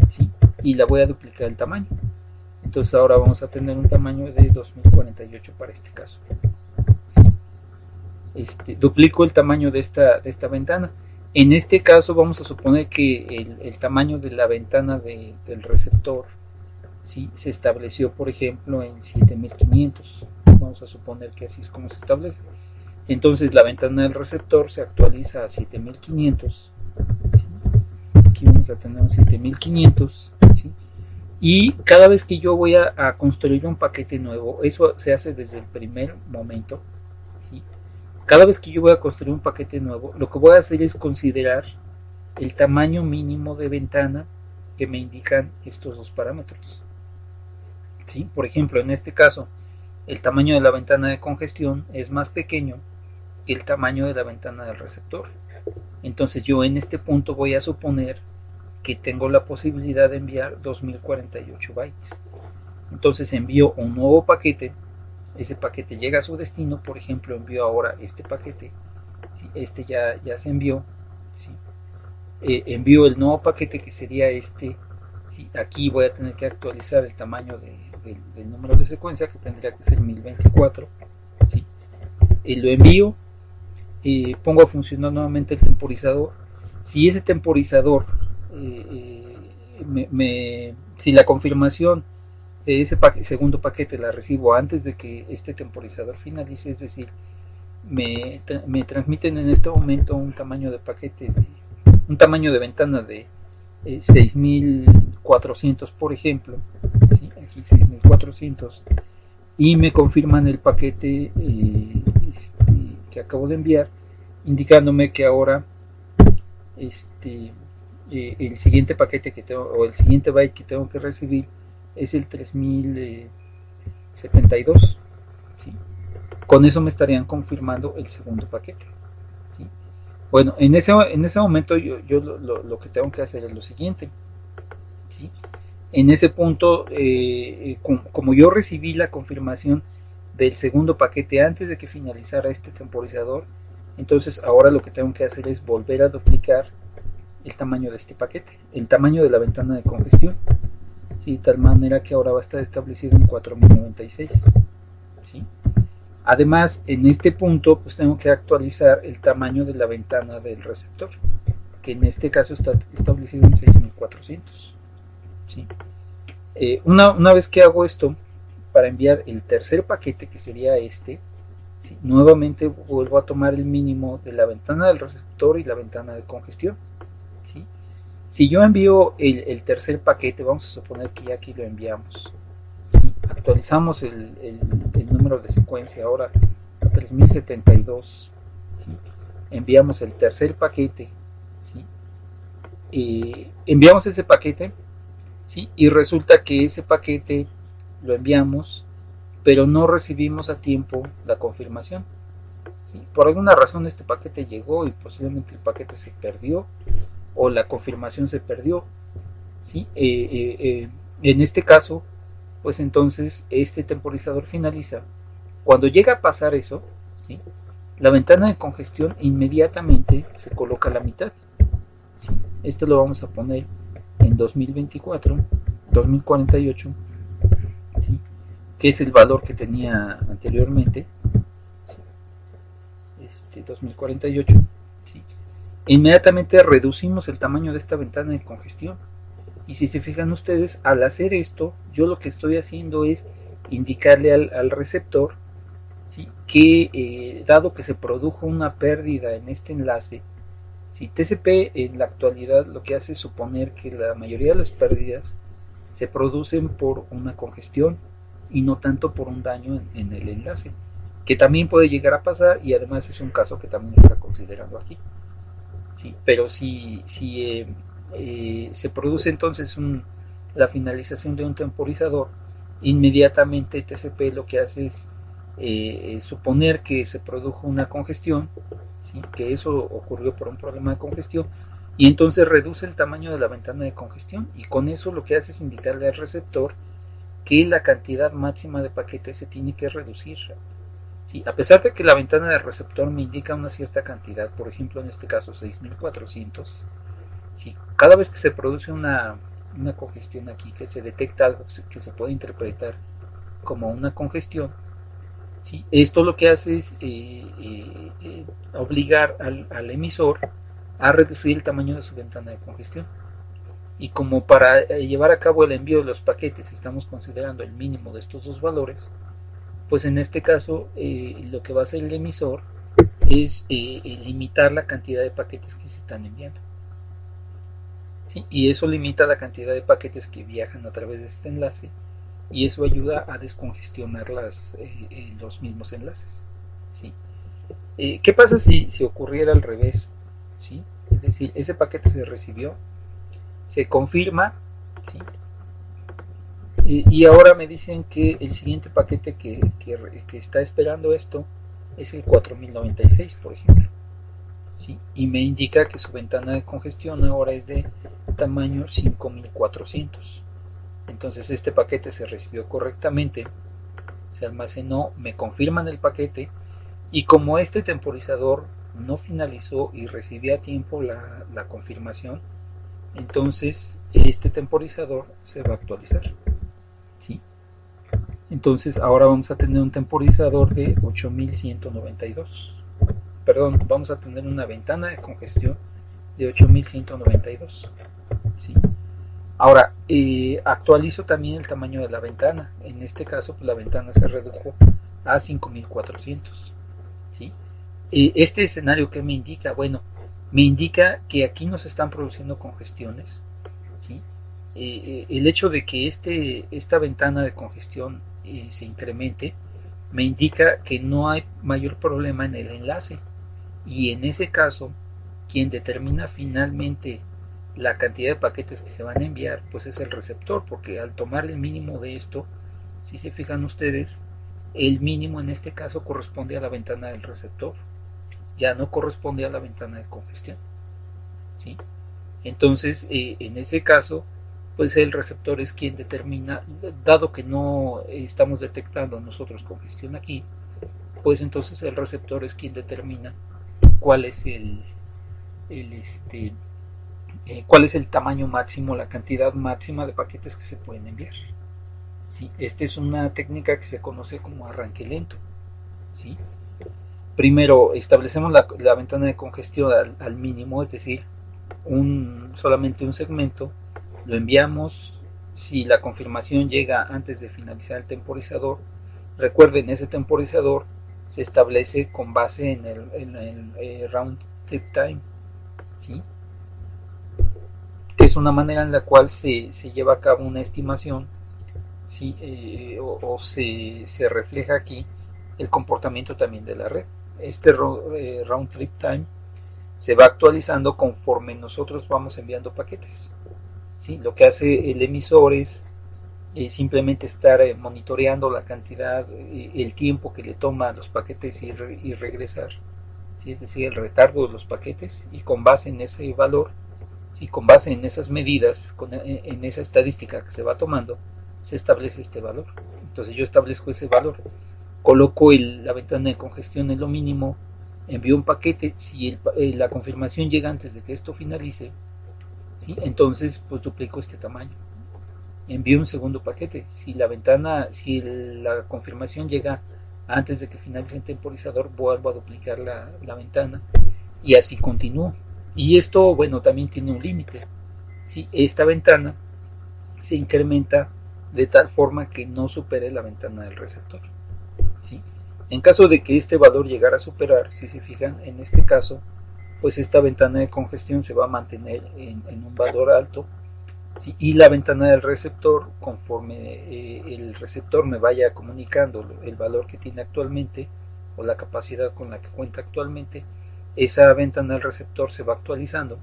¿sí? Y la voy a duplicar el tamaño. Entonces ahora vamos a tener un tamaño de 2048 para este caso, ¿sí? Duplico el tamaño de esta ventana. En este caso vamos a suponer que el tamaño de la ventana del receptor, ¿sí? Se estableció, por ejemplo, en 7500. Vamos a suponer que así es como se establece. Entonces la ventana del receptor se actualiza a 7500, ¿sí? Aquí vamos a tener un 7500, ¿sí? Y cada vez que yo voy a construir un paquete nuevo, eso se hace desde el primer momento, ¿sí? Cada vez que yo voy a construir un paquete nuevo, lo que voy a hacer es considerar el tamaño mínimo de ventana que me indican estos dos parámetros, ¿sí? Por ejemplo, en este caso, el tamaño de la ventana de congestión es más pequeño que el tamaño de la ventana del receptor. Entonces yo en este punto voy a suponer que tengo la posibilidad de enviar 2048 bytes. Entonces envío un nuevo paquete, ese paquete llega a su destino, por ejemplo envío ahora este paquete, ¿sí? Este ya se envió, ¿sí? Envío el nuevo paquete que sería este, ¿sí? Aquí voy a tener que actualizar el tamaño del número de secuencia, que tendría que ser 1024, ¿sí? Lo envío, pongo a funcionar nuevamente el temporizador. Si ese temporizador, si la confirmación de ese segundo paquete la recibo antes de que este temporizador finalice, es decir, me transmiten en este momento un tamaño de paquete, un tamaño de ventana de 6400, por ejemplo, ¿sí? Aquí 6400, y me confirman el paquete que acabo de enviar, indicándome que ahora el siguiente paquete que tengo, o el siguiente byte que tengo que recibir, es el 3072, ¿sí? Con eso me estarían confirmando el segundo paquete, ¿sí? Bueno, en ese momento yo lo que tengo que hacer es lo siguiente, ¿sí? En ese punto, como yo recibí la confirmación del segundo paquete antes de que finalizara este temporizador, entonces ahora lo que tengo que hacer es volver a duplicar el tamaño de este paquete, el tamaño de la ventana de congestión, ¿sí? De tal manera que ahora va a estar establecido en 4096, ¿sí? Además, en este punto, pues tengo que actualizar el tamaño de la ventana del receptor, que en este caso está establecido en 6400, ¿sí? Una vez que hago esto, para enviar el tercer paquete, que sería este, ¿sí? Nuevamente vuelvo a tomar el mínimo de la ventana del receptor y la ventana de congestión, ¿sí? Si yo envío el tercer paquete, vamos a suponer que ya aquí lo enviamos, ¿sí? Actualizamos el número de secuencia ahora a 3072, ¿sí? Enviamos el tercer paquete, ¿sí? Enviamos ese paquete, ¿sí? Y resulta que ese paquete lo enviamos, pero no recibimos a tiempo la confirmación, ¿sí? Por alguna razón este paquete llegó y posiblemente el paquete se perdió, o la confirmación se perdió, ¿sí? En este caso, pues entonces este temporizador finaliza. Cuando llega a pasar eso, ¿sí? La ventana de congestión inmediatamente se coloca a la mitad, ¿sí? Esto lo vamos a poner en 2024, 2048, ¿sí? Que es el valor que tenía anteriormente, 2048, ¿sí? Inmediatamente reducimos el tamaño de esta ventana de congestión. Y si se fijan ustedes, al hacer esto, yo lo que estoy haciendo es indicarle al receptor, ¿sí? Que dado que se produjo una pérdida en este enlace, si TCP en la actualidad lo que hace es suponer que la mayoría de las pérdidas se producen por una congestión y no tanto por un daño en el enlace, que también puede llegar a pasar, y además es un caso que también está considerando aquí, ¿sí? Pero si se produce entonces la finalización de un temporizador, inmediatamente TCP lo que hace es suponer que se produjo una congestión, ¿sí? Que eso ocurrió por un problema de congestión, y entonces reduce el tamaño de la ventana de congestión, y con eso lo que hace es indicarle al receptor que la cantidad máxima de paquetes se tiene que reducir, ¿sí? A pesar de que la ventana del receptor me indica una cierta cantidad, por ejemplo en este caso 6400, ¿sí? Cada vez que se produce una congestión aquí, que se detecta algo que se puede interpretar como una congestión, ¿sí? Esto lo que hace es obligar al emisor a reducir el tamaño de su ventana de congestión. Y como para llevar a cabo el envío de los paquetes estamos considerando el mínimo de estos dos valores, pues en este caso lo que va a hacer el emisor es limitar la cantidad de paquetes que se están enviando, ¿sí? Y eso limita la cantidad de paquetes que viajan a través de este enlace, y eso ayuda a descongestionar los mismos enlaces, ¿sí? ¿Qué pasa si ocurriera al revés? ¿Sí? Es decir, ese paquete se recibió, se confirma, ¿sí? Y ahora me dicen que el siguiente paquete que está esperando esto es el 4096, por ejemplo, ¿sí? Y me indica que su ventana de congestión ahora es de tamaño 5400. Entonces este paquete se recibió correctamente, se almacenó, me confirman el paquete, y como este temporizador no finalizó y recibí a tiempo la confirmación, entonces este temporizador se va a actualizar, ¿sí? Entonces ahora vamos a tener un temporizador de 8192. Perdón, vamos a tener una ventana de congestión de 8192. ¿Sí? Ahora, actualizo también el tamaño de la ventana. En este caso, pues, la ventana se redujo a 5400. ¿Sí? Este escenario, ¿qué me indica? Bueno, me indica que aquí no se están produciendo congestiones. ¿Sí? El hecho de que esta ventana de congestión se incremente me indica que no hay mayor problema en el enlace, y en ese caso quien determina finalmente la cantidad de paquetes que se van a enviar pues es el receptor, porque al tomar el mínimo de esto, si se fijan ustedes, el mínimo en este caso corresponde a la ventana del receptor, ya no corresponde a la ventana de congestión. ¿Sí? Entonces en ese caso pues el receptor es quien determina, dado que no estamos detectando nosotros congestión aquí, pues entonces el receptor es quien determina cuál es cuál es el tamaño máximo, la cantidad máxima de paquetes que se pueden enviar. ¿Sí? Esta es una técnica que se conoce como arranque lento. ¿Sí? Primero establecemos la ventana de congestión al mínimo, es decir, solamente un segmento, lo enviamos. Si la confirmación llega antes de finalizar el temporizador, recuerden, ese temporizador se establece con base en el round trip time. ¿Sí? Que es una manera en la cual se lleva a cabo una estimación, ¿sí? O se refleja aquí el comportamiento también de la red. Este round trip time se va actualizando conforme nosotros vamos enviando paquetes. ¿Sí? Lo que hace el emisor es simplemente estar monitoreando la cantidad, el tiempo que le toma a los paquetes y regresar. ¿Sí? Es decir, el retardo de los paquetes, y con base en ese valor, ¿sí? Con base en esas medidas, en esa estadística que se va tomando, se establece este valor. Entonces yo establezco ese valor, coloco la ventana de congestión en lo mínimo, envío un paquete. Si la confirmación llega antes de que esto finalice, ¿sí? Entonces pues duplico este tamaño, envío un segundo paquete. Si la confirmación llega antes de que finalice el temporizador, vuelvo a duplicar la ventana, y así continúo. Y esto, bueno, también tiene un límite. ¿Sí? Esta ventana se incrementa de tal forma que no supere la ventana del receptor. ¿Sí? En caso de que este valor llegara a superar, si se fijan, en este caso, pues esta ventana de congestión se va a mantener en un valor alto. ¿Sí? Y la ventana del receptor, conforme el receptor me vaya comunicando el valor que tiene actualmente o la capacidad con la que cuenta actualmente, esa ventana del receptor se va actualizando.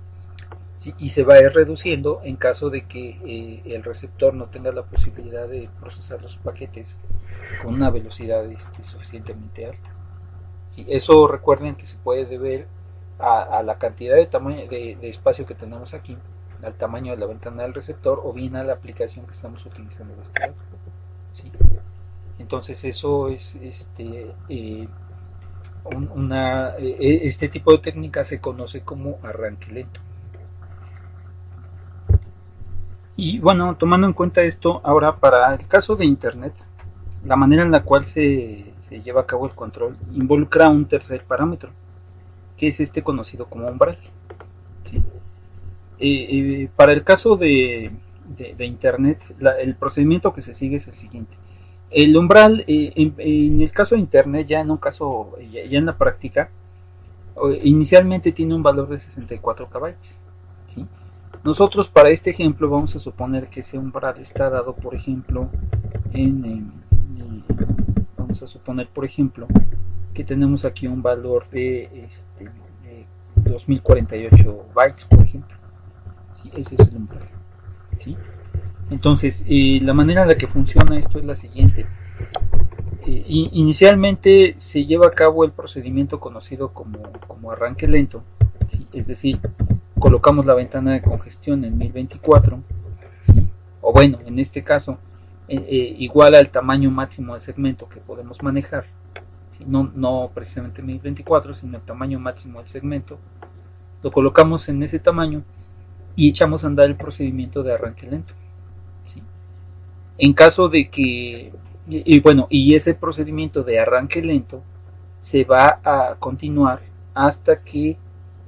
¿Sí? Y se va a ir reduciendo en caso de que el receptor no tenga la posibilidad de procesar los paquetes con una velocidad suficientemente alta. ¿Sí? Eso, recuerden que se puede deber a la cantidad de espacio que tenemos aquí, al tamaño de la ventana del receptor, o bien a la aplicación que estamos utilizando de este lado. ¿Sí? Entonces eso es este tipo de técnica se conoce como arranque lento. Y bueno, tomando en cuenta esto, ahora para el caso de Internet, la manera en la cual se lleva a cabo el control involucra un tercer parámetro, que es este conocido como umbral. ¿Sí? Para el caso de Internet, el procedimiento que se sigue es el siguiente. El umbral, en el caso de Internet, ya en un caso, ya en la práctica, inicialmente tiene un valor de 64 KB. ¿Sí? Nosotros para este ejemplo vamos a suponer que ese umbral está dado, por ejemplo, vamos a suponer, por ejemplo, que tenemos aquí un valor de 2048 bytes, por ejemplo. ¿Sí? Ese es el umbral. ¿Sí? Entonces, la manera en la que funciona esto es la siguiente. Inicialmente se lleva a cabo el procedimiento conocido como arranque lento. ¿Sí? Es decir, colocamos la ventana de congestión en 1024, ¿sí? O bueno, en este caso, igual al tamaño máximo de segmento que podemos manejar, ¿sí? No precisamente 1024, sino el tamaño máximo del segmento. Lo colocamos en ese tamaño y echamos a andar el procedimiento de arranque lento. ¿Sí? En caso de que Bueno, y ese procedimiento de arranque lento se va a continuar hasta que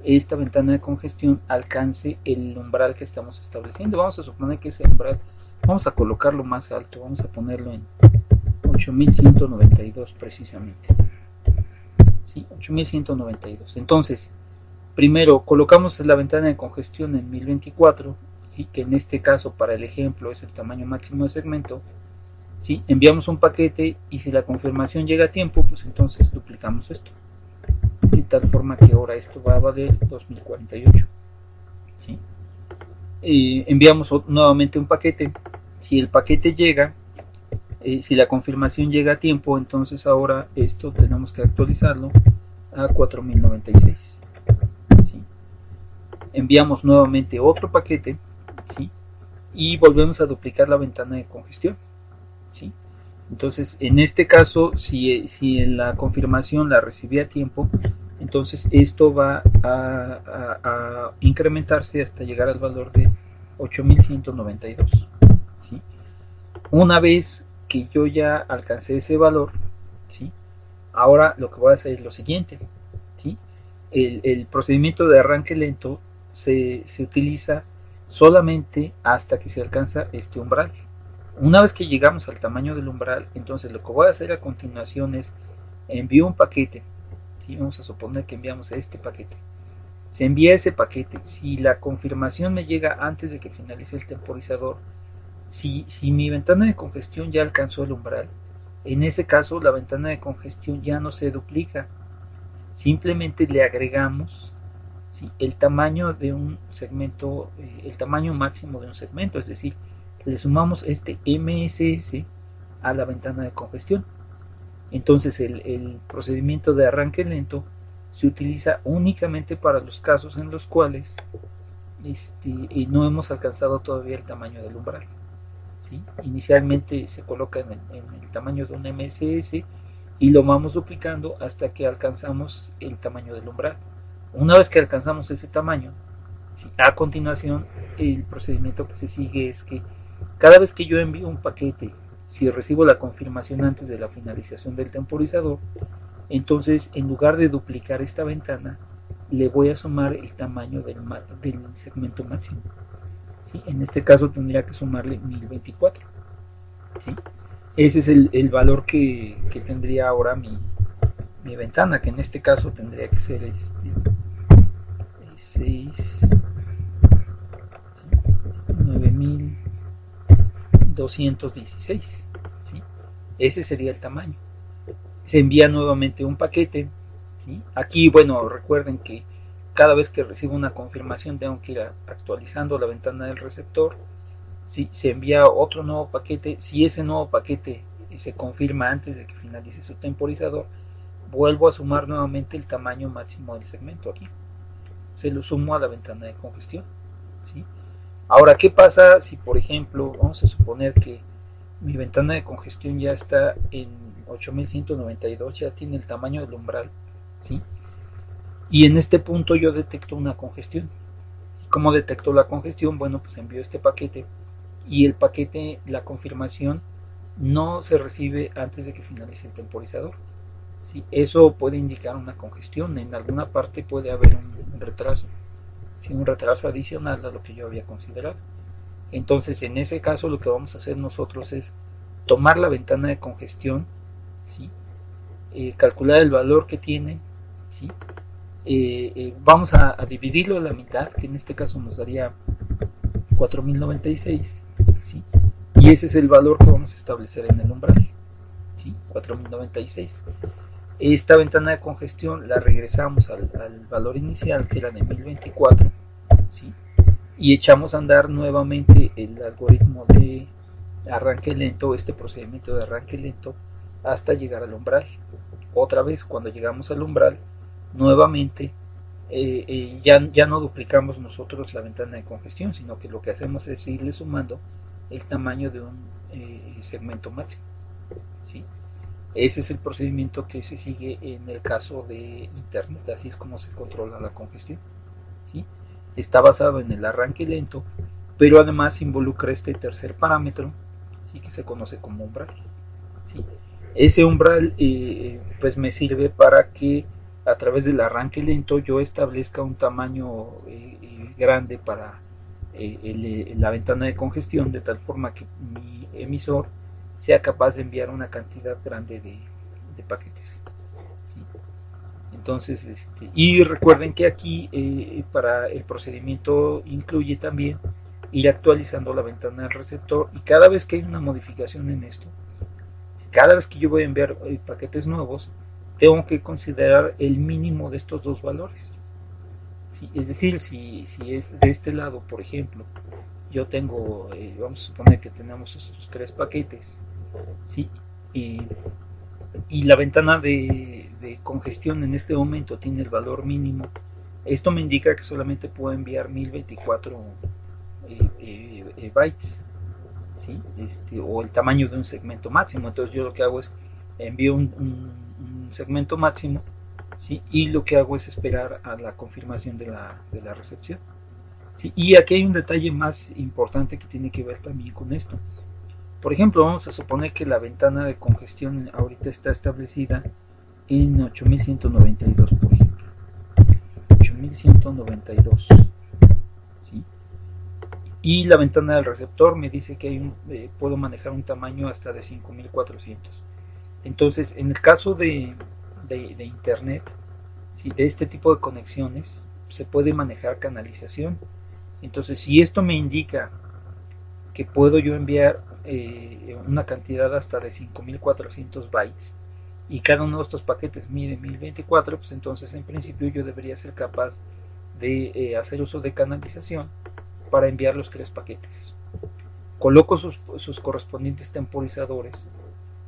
esta ventana de congestión alcance el umbral que estamos estableciendo. Vamos a suponer que ese umbral, vamos a colocarlo más alto, vamos a ponerlo en 8192 precisamente. ¿Sí? 8192. Entonces, primero colocamos la ventana de congestión en 1024, ¿sí? Que en este caso para el ejemplo es el tamaño máximo de segmento. ¿Sí? Enviamos un paquete y si la confirmación llega a tiempo, pues entonces duplicamos esto. De tal forma que ahora esto va a valer 2048. ¿Sí? Enviamos nuevamente un paquete. Si el paquete llega, si la confirmación llega a tiempo, entonces ahora esto tenemos que actualizarlo a 4096. ¿Sí? Enviamos nuevamente otro paquete, ¿sí? Y volvemos a duplicar la ventana de congestión. ¿Sí? Entonces, en este caso, si la confirmación la recibí a tiempo, entonces esto va a incrementarse hasta llegar al valor de 8192. ¿Sí? Una vez que yo ya alcancé ese valor, ¿sí? Ahora lo que voy a hacer es lo siguiente. ¿Sí? El procedimiento de arranque lento se utiliza solamente hasta que se alcanza este umbral. Una vez que llegamos al tamaño del umbral, entonces lo que voy a hacer a continuación es envío un paquete. ¿Sí? Vamos a suponer que enviamos este paquete. Se envía ese paquete. Si la confirmación me llega antes de que finalice el temporizador, si mi ventana de congestión ya alcanzó el umbral, en ese caso la ventana de congestión ya no se duplica. Simplemente le agregamos, ¿sí?, el tamaño de un segmento, el tamaño máximo de un segmento, es decir, le sumamos este MSS a la ventana de congestión. Entonces el procedimiento de arranque lento se utiliza únicamente para los casos en los cuales no hemos alcanzado todavía el tamaño del umbral. ¿Sí? Inicialmente se coloca en el tamaño de un MSS y lo vamos duplicando hasta que alcanzamos el tamaño del umbral. Una vez que alcanzamos ese tamaño, ¿sí?, a continuación el procedimiento que se sigue es que cada vez que yo envío un paquete, si recibo la confirmación antes de la finalización del temporizador, entonces en lugar de duplicar esta ventana, le voy a sumar el tamaño del segmento máximo. ¿Sí? En este caso tendría que sumarle 1024. ¿Sí? Ese es el valor que tendría ahora mi ventana, que en este caso tendría que ser 9216. ¿Sí? Ese sería el tamaño. Se envía nuevamente un paquete. ¿Sí? Aquí, bueno, recuerden que cada vez que recibo una confirmación tengo que ir actualizando la ventana del receptor. ¿Sí? Se envía otro nuevo paquete. Si ese nuevo paquete se confirma antes de que finalice su temporizador, vuelvo a sumar nuevamente el tamaño máximo del segmento aquí. Se lo sumo a la ventana de congestión. ¿Sí? Ahora, ¿qué pasa si, por ejemplo, vamos a suponer que mi ventana de congestión ya está en 8192, ya tiene el tamaño del umbral, ¿sí? Y en este punto yo detecto una congestión. ¿Cómo detecto la congestión? Bueno, pues envío este paquete y el paquete, la confirmación, no se recibe antes de que finalice el temporizador. ¿Sí? Eso puede indicar una congestión. En alguna parte puede haber un retraso, ¿sí?, un retraso adicional a lo que yo había considerado. Entonces, en ese caso, lo que vamos a hacer nosotros es tomar la ventana de congestión, ¿sí?, calcular el valor que tiene, ¿sí?, vamos a dividirlo a la mitad, que en este caso nos daría 4096, ¿sí?, y ese es el valor que vamos a establecer en el umbral, ¿sí?, 4096. Esta ventana de congestión la regresamos al valor inicial, que era de 1024, ¿sí?, y echamos a andar nuevamente el algoritmo de arranque lento, este procedimiento de arranque lento, hasta llegar al umbral. Otra vez, cuando llegamos al umbral, nuevamente ya no duplicamos nosotros la ventana de congestión, sino que lo que hacemos es irle sumando el tamaño de un segmento máximo. ¿Sí? Ese es el procedimiento que se sigue en el caso de Internet, así es como se controla la congestión. ¿Sí? Está basado en el arranque lento, pero además involucra este tercer parámetro, ¿sí?, que se conoce como umbral. ¿sí? Ese umbral pues me sirve para que a través del arranque lento yo establezca un tamaño grande para la ventana de congestión, de tal forma que mi emisor sea capaz de enviar una cantidad grande de paquetes, ¿sí? Entonces, y recuerden que aquí para el procedimiento incluye también ir actualizando la ventana del receptor, y cada vez que hay una modificación en esto, cada vez que yo voy a enviar paquetes nuevos, tengo que considerar el mínimo de estos dos valores, ¿sí? Es decir, si es de este lado, por ejemplo, yo tengo, vamos a suponer que tenemos estos tres paquetes, ¿sí? Y la ventana de congestión en este momento tiene el valor mínimo. Esto me indica que solamente puedo enviar 1024 bytes, ¿sí? O el tamaño de un segmento máximo. Entonces yo lo que hago es envío un segmento máximo, ¿sí? Y lo que hago es esperar a la confirmación de la recepción, ¿sí? Y aquí hay un detalle más importante que tiene que ver también con esto. Por ejemplo, vamos a suponer que la ventana de congestión ahorita está establecida en 8192, por ejemplo. 8192, ¿sí? Y la ventana del receptor me dice que puedo manejar un tamaño hasta de 5400. Entonces, en el caso de internet, ¿sí?, de este tipo de conexiones, se puede manejar canalización. Entonces, si esto me indica que puedo yo enviar una cantidad hasta de 5400 bytes, y cada uno de estos paquetes mide 1024, pues entonces en principio yo debería ser capaz de hacer uso de canalización para enviar los tres paquetes. Coloco sus correspondientes temporizadores,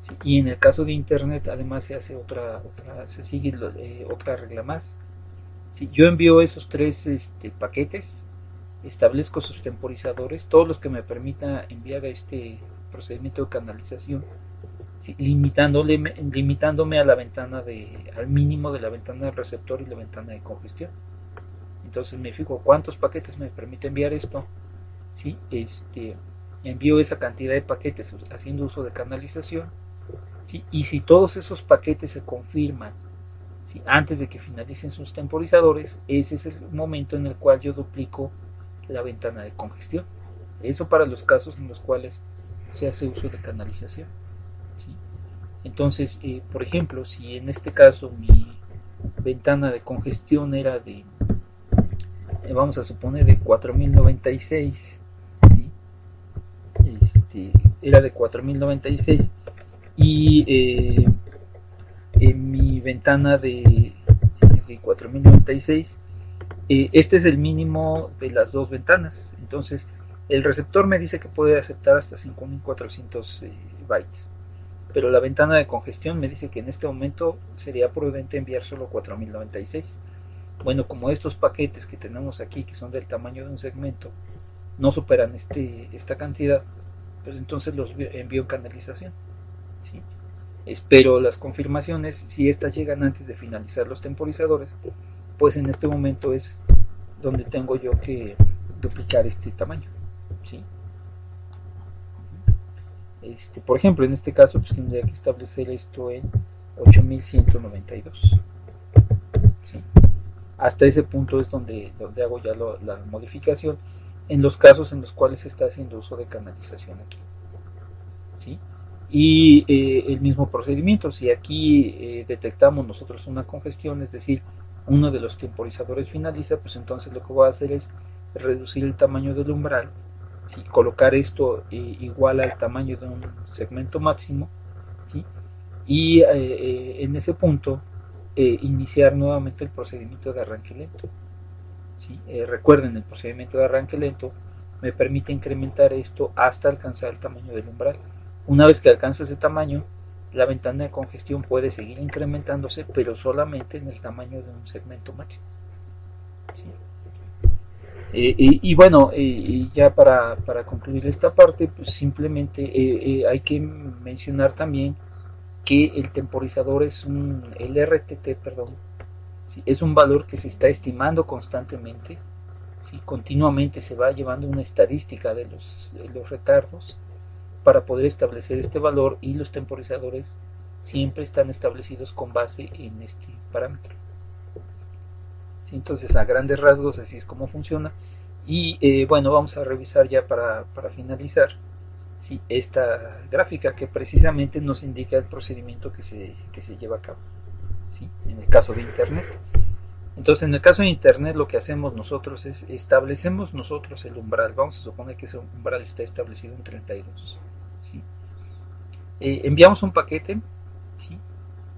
¿sí? Y en el caso de internet además se hace se sigue otra regla más. Si yo envío esos tres paquetes, establezco sus temporizadores, todos los que me permita enviar a este procedimiento de canalización, ¿sí?, limitándome a la ventana al mínimo de la ventana del receptor y la ventana de congestión. Entonces me fijo cuántos paquetes me permite enviar esto, ¿sí? Envío esa cantidad de paquetes haciendo uso de canalización, ¿sí? Y si todos esos paquetes se confirman, ¿sí?, antes de que finalicen sus temporizadores, ese es el momento en el cual yo duplico la ventana de congestión. Eso para los casos en los cuales se hace uso de canalización, ¿sí? Entonces, por ejemplo, si en este caso mi ventana de congestión era vamos a suponer de 4096, ¿sí? Era de 4096 y en mi ventana de 4096, este es el mínimo de las dos ventanas. Entonces el receptor me dice que puede aceptar hasta 5400 bytes, pero la ventana de congestión me dice que en este momento sería prudente enviar solo 4096. Bueno, como estos paquetes que tenemos aquí, que son del tamaño de un segmento, no superan esta cantidad, pues entonces los envío en canalización, ¿sí? Espero las confirmaciones. Si estas llegan antes de finalizar los temporizadores, pues en este momento es donde tengo yo que duplicar este tamaño, ¿sí? Por ejemplo, en este caso pues tendría que establecer esto en 8192, ¿sí? Hasta ese punto es donde hago ya la modificación en los casos en los cuales se está haciendo uso de canalización aquí, ¿sí? Y el mismo procedimiento, si aquí detectamos nosotros una congestión, es decir, uno de los temporizadores finaliza, pues entonces lo que voy a hacer es reducir el tamaño del umbral, ¿sí?, colocar esto igual al tamaño de un segmento máximo, ¿sí?, y en ese punto iniciar nuevamente el procedimiento de arranque lento, ¿sí? Recuerden, el procedimiento de arranque lento me permite incrementar esto hasta alcanzar el tamaño del umbral. Una vez que alcanzo ese tamaño, la ventana de congestión puede seguir incrementándose, pero solamente en el tamaño de un segmento máximo, ¿sí? Y bueno, ya para concluir esta parte, pues simplemente hay que mencionar también que el temporizador el RTT, perdón, ¿sí?, es un valor que se está estimando constantemente, ¿sí?, continuamente se va llevando una estadística de los retardos, para poder establecer este valor, y los temporizadores siempre están establecidos con base en este parámetro. ¿Sí? Entonces, a grandes rasgos así es como funciona. Y bueno, vamos a revisar ya para finalizar, ¿sí?, esta gráfica que precisamente nos indica el procedimiento que se lleva a cabo, ¿sí?, en el caso de Internet. Entonces, en el caso de Internet, lo que hacemos nosotros es establecemos nosotros el umbral. Vamos a suponer que ese umbral está establecido en 32. ¿Sí? Enviamos un paquete. ¿Sí?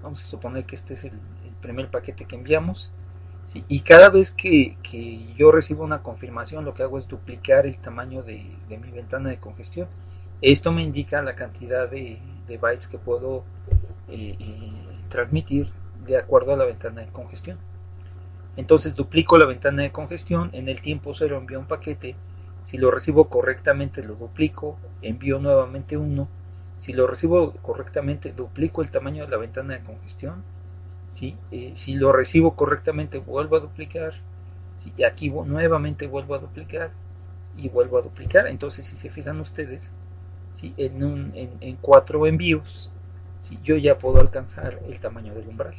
Vamos a suponer que este es el primer paquete que enviamos. ¿Sí? Y cada vez que yo recibo una confirmación, lo que hago es duplicar el tamaño de mi ventana de congestión. Esto me indica la cantidad de bytes que puedo transmitir de acuerdo a la ventana de congestión. Entonces duplico la ventana de congestión, en el tiempo cero envío un paquete, si lo recibo correctamente lo duplico, envío nuevamente uno, si lo recibo correctamente duplico el tamaño de la ventana de congestión, ¿sí? Si lo recibo correctamente vuelvo a duplicar, ¿sí? Y aquí nuevamente vuelvo a duplicar y vuelvo a duplicar. Entonces, si se fijan ustedes, ¿sí?, en 4 envíos, ¿sí?, yo ya puedo alcanzar el tamaño del umbral.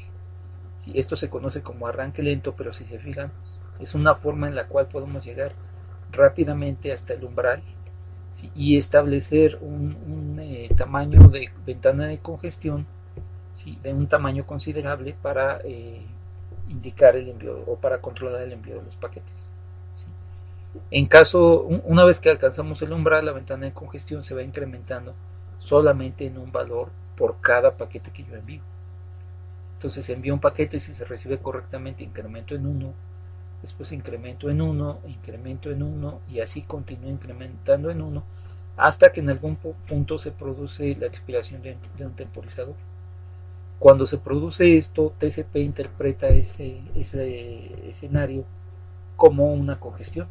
¿Sí? Esto se conoce como arranque lento, pero si se fijan, es una forma en la cual podemos llegar rápidamente hasta el umbral, ¿sí?, y establecer un tamaño de ventana de congestión, ¿sí?, de un tamaño considerable para indicar el envío o para controlar el envío de los paquetes. ¿Sí? En caso, una vez que alcanzamos el umbral, la ventana de congestión se va incrementando solamente en un valor por cada paquete que yo envío. Entonces envío un paquete, si se recibe correctamente incremento en 1, después incremento en 1, incremento en 1 y así continúo incrementando en 1 hasta que en algún punto se produce la expiración de un temporizador. Cuando se produce esto, TCP interpreta ese escenario como una congestión.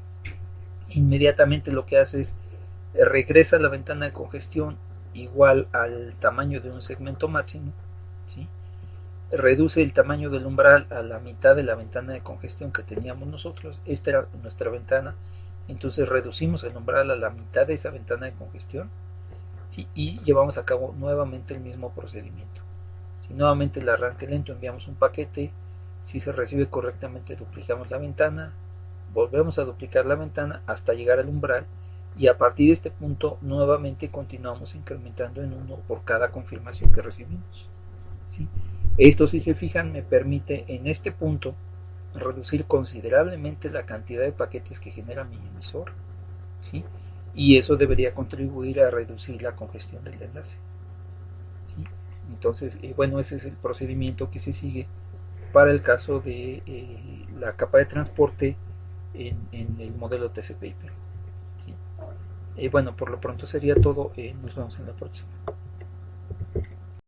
Inmediatamente lo que hace es regresa la ventana de congestión igual al tamaño de un segmento máximo, ¿sí?, reduce el tamaño del umbral a la mitad de la ventana de congestión que teníamos nosotros. Esta era nuestra ventana, entonces reducimos el umbral a la mitad de esa ventana de congestión, ¿sí?, y llevamos a cabo nuevamente el mismo procedimiento. Si nuevamente el arranque lento, enviamos un paquete, si se recibe correctamente duplicamos la ventana, volvemos a duplicar la ventana hasta llegar al umbral, y a partir de este punto nuevamente continuamos incrementando en 1 por cada confirmación que recibimos. ¿Sí? Esto, si se fijan, me permite en este punto reducir considerablemente la cantidad de paquetes que genera mi emisor, ¿sí?, y eso debería contribuir a reducir la congestión del enlace. ¿Sí? Entonces, bueno, ese es el procedimiento que se sigue para el caso de la capa de transporte en el modelo TCP/IP. ¿Sí? Bueno, por lo pronto sería todo. Nos vemos en la próxima.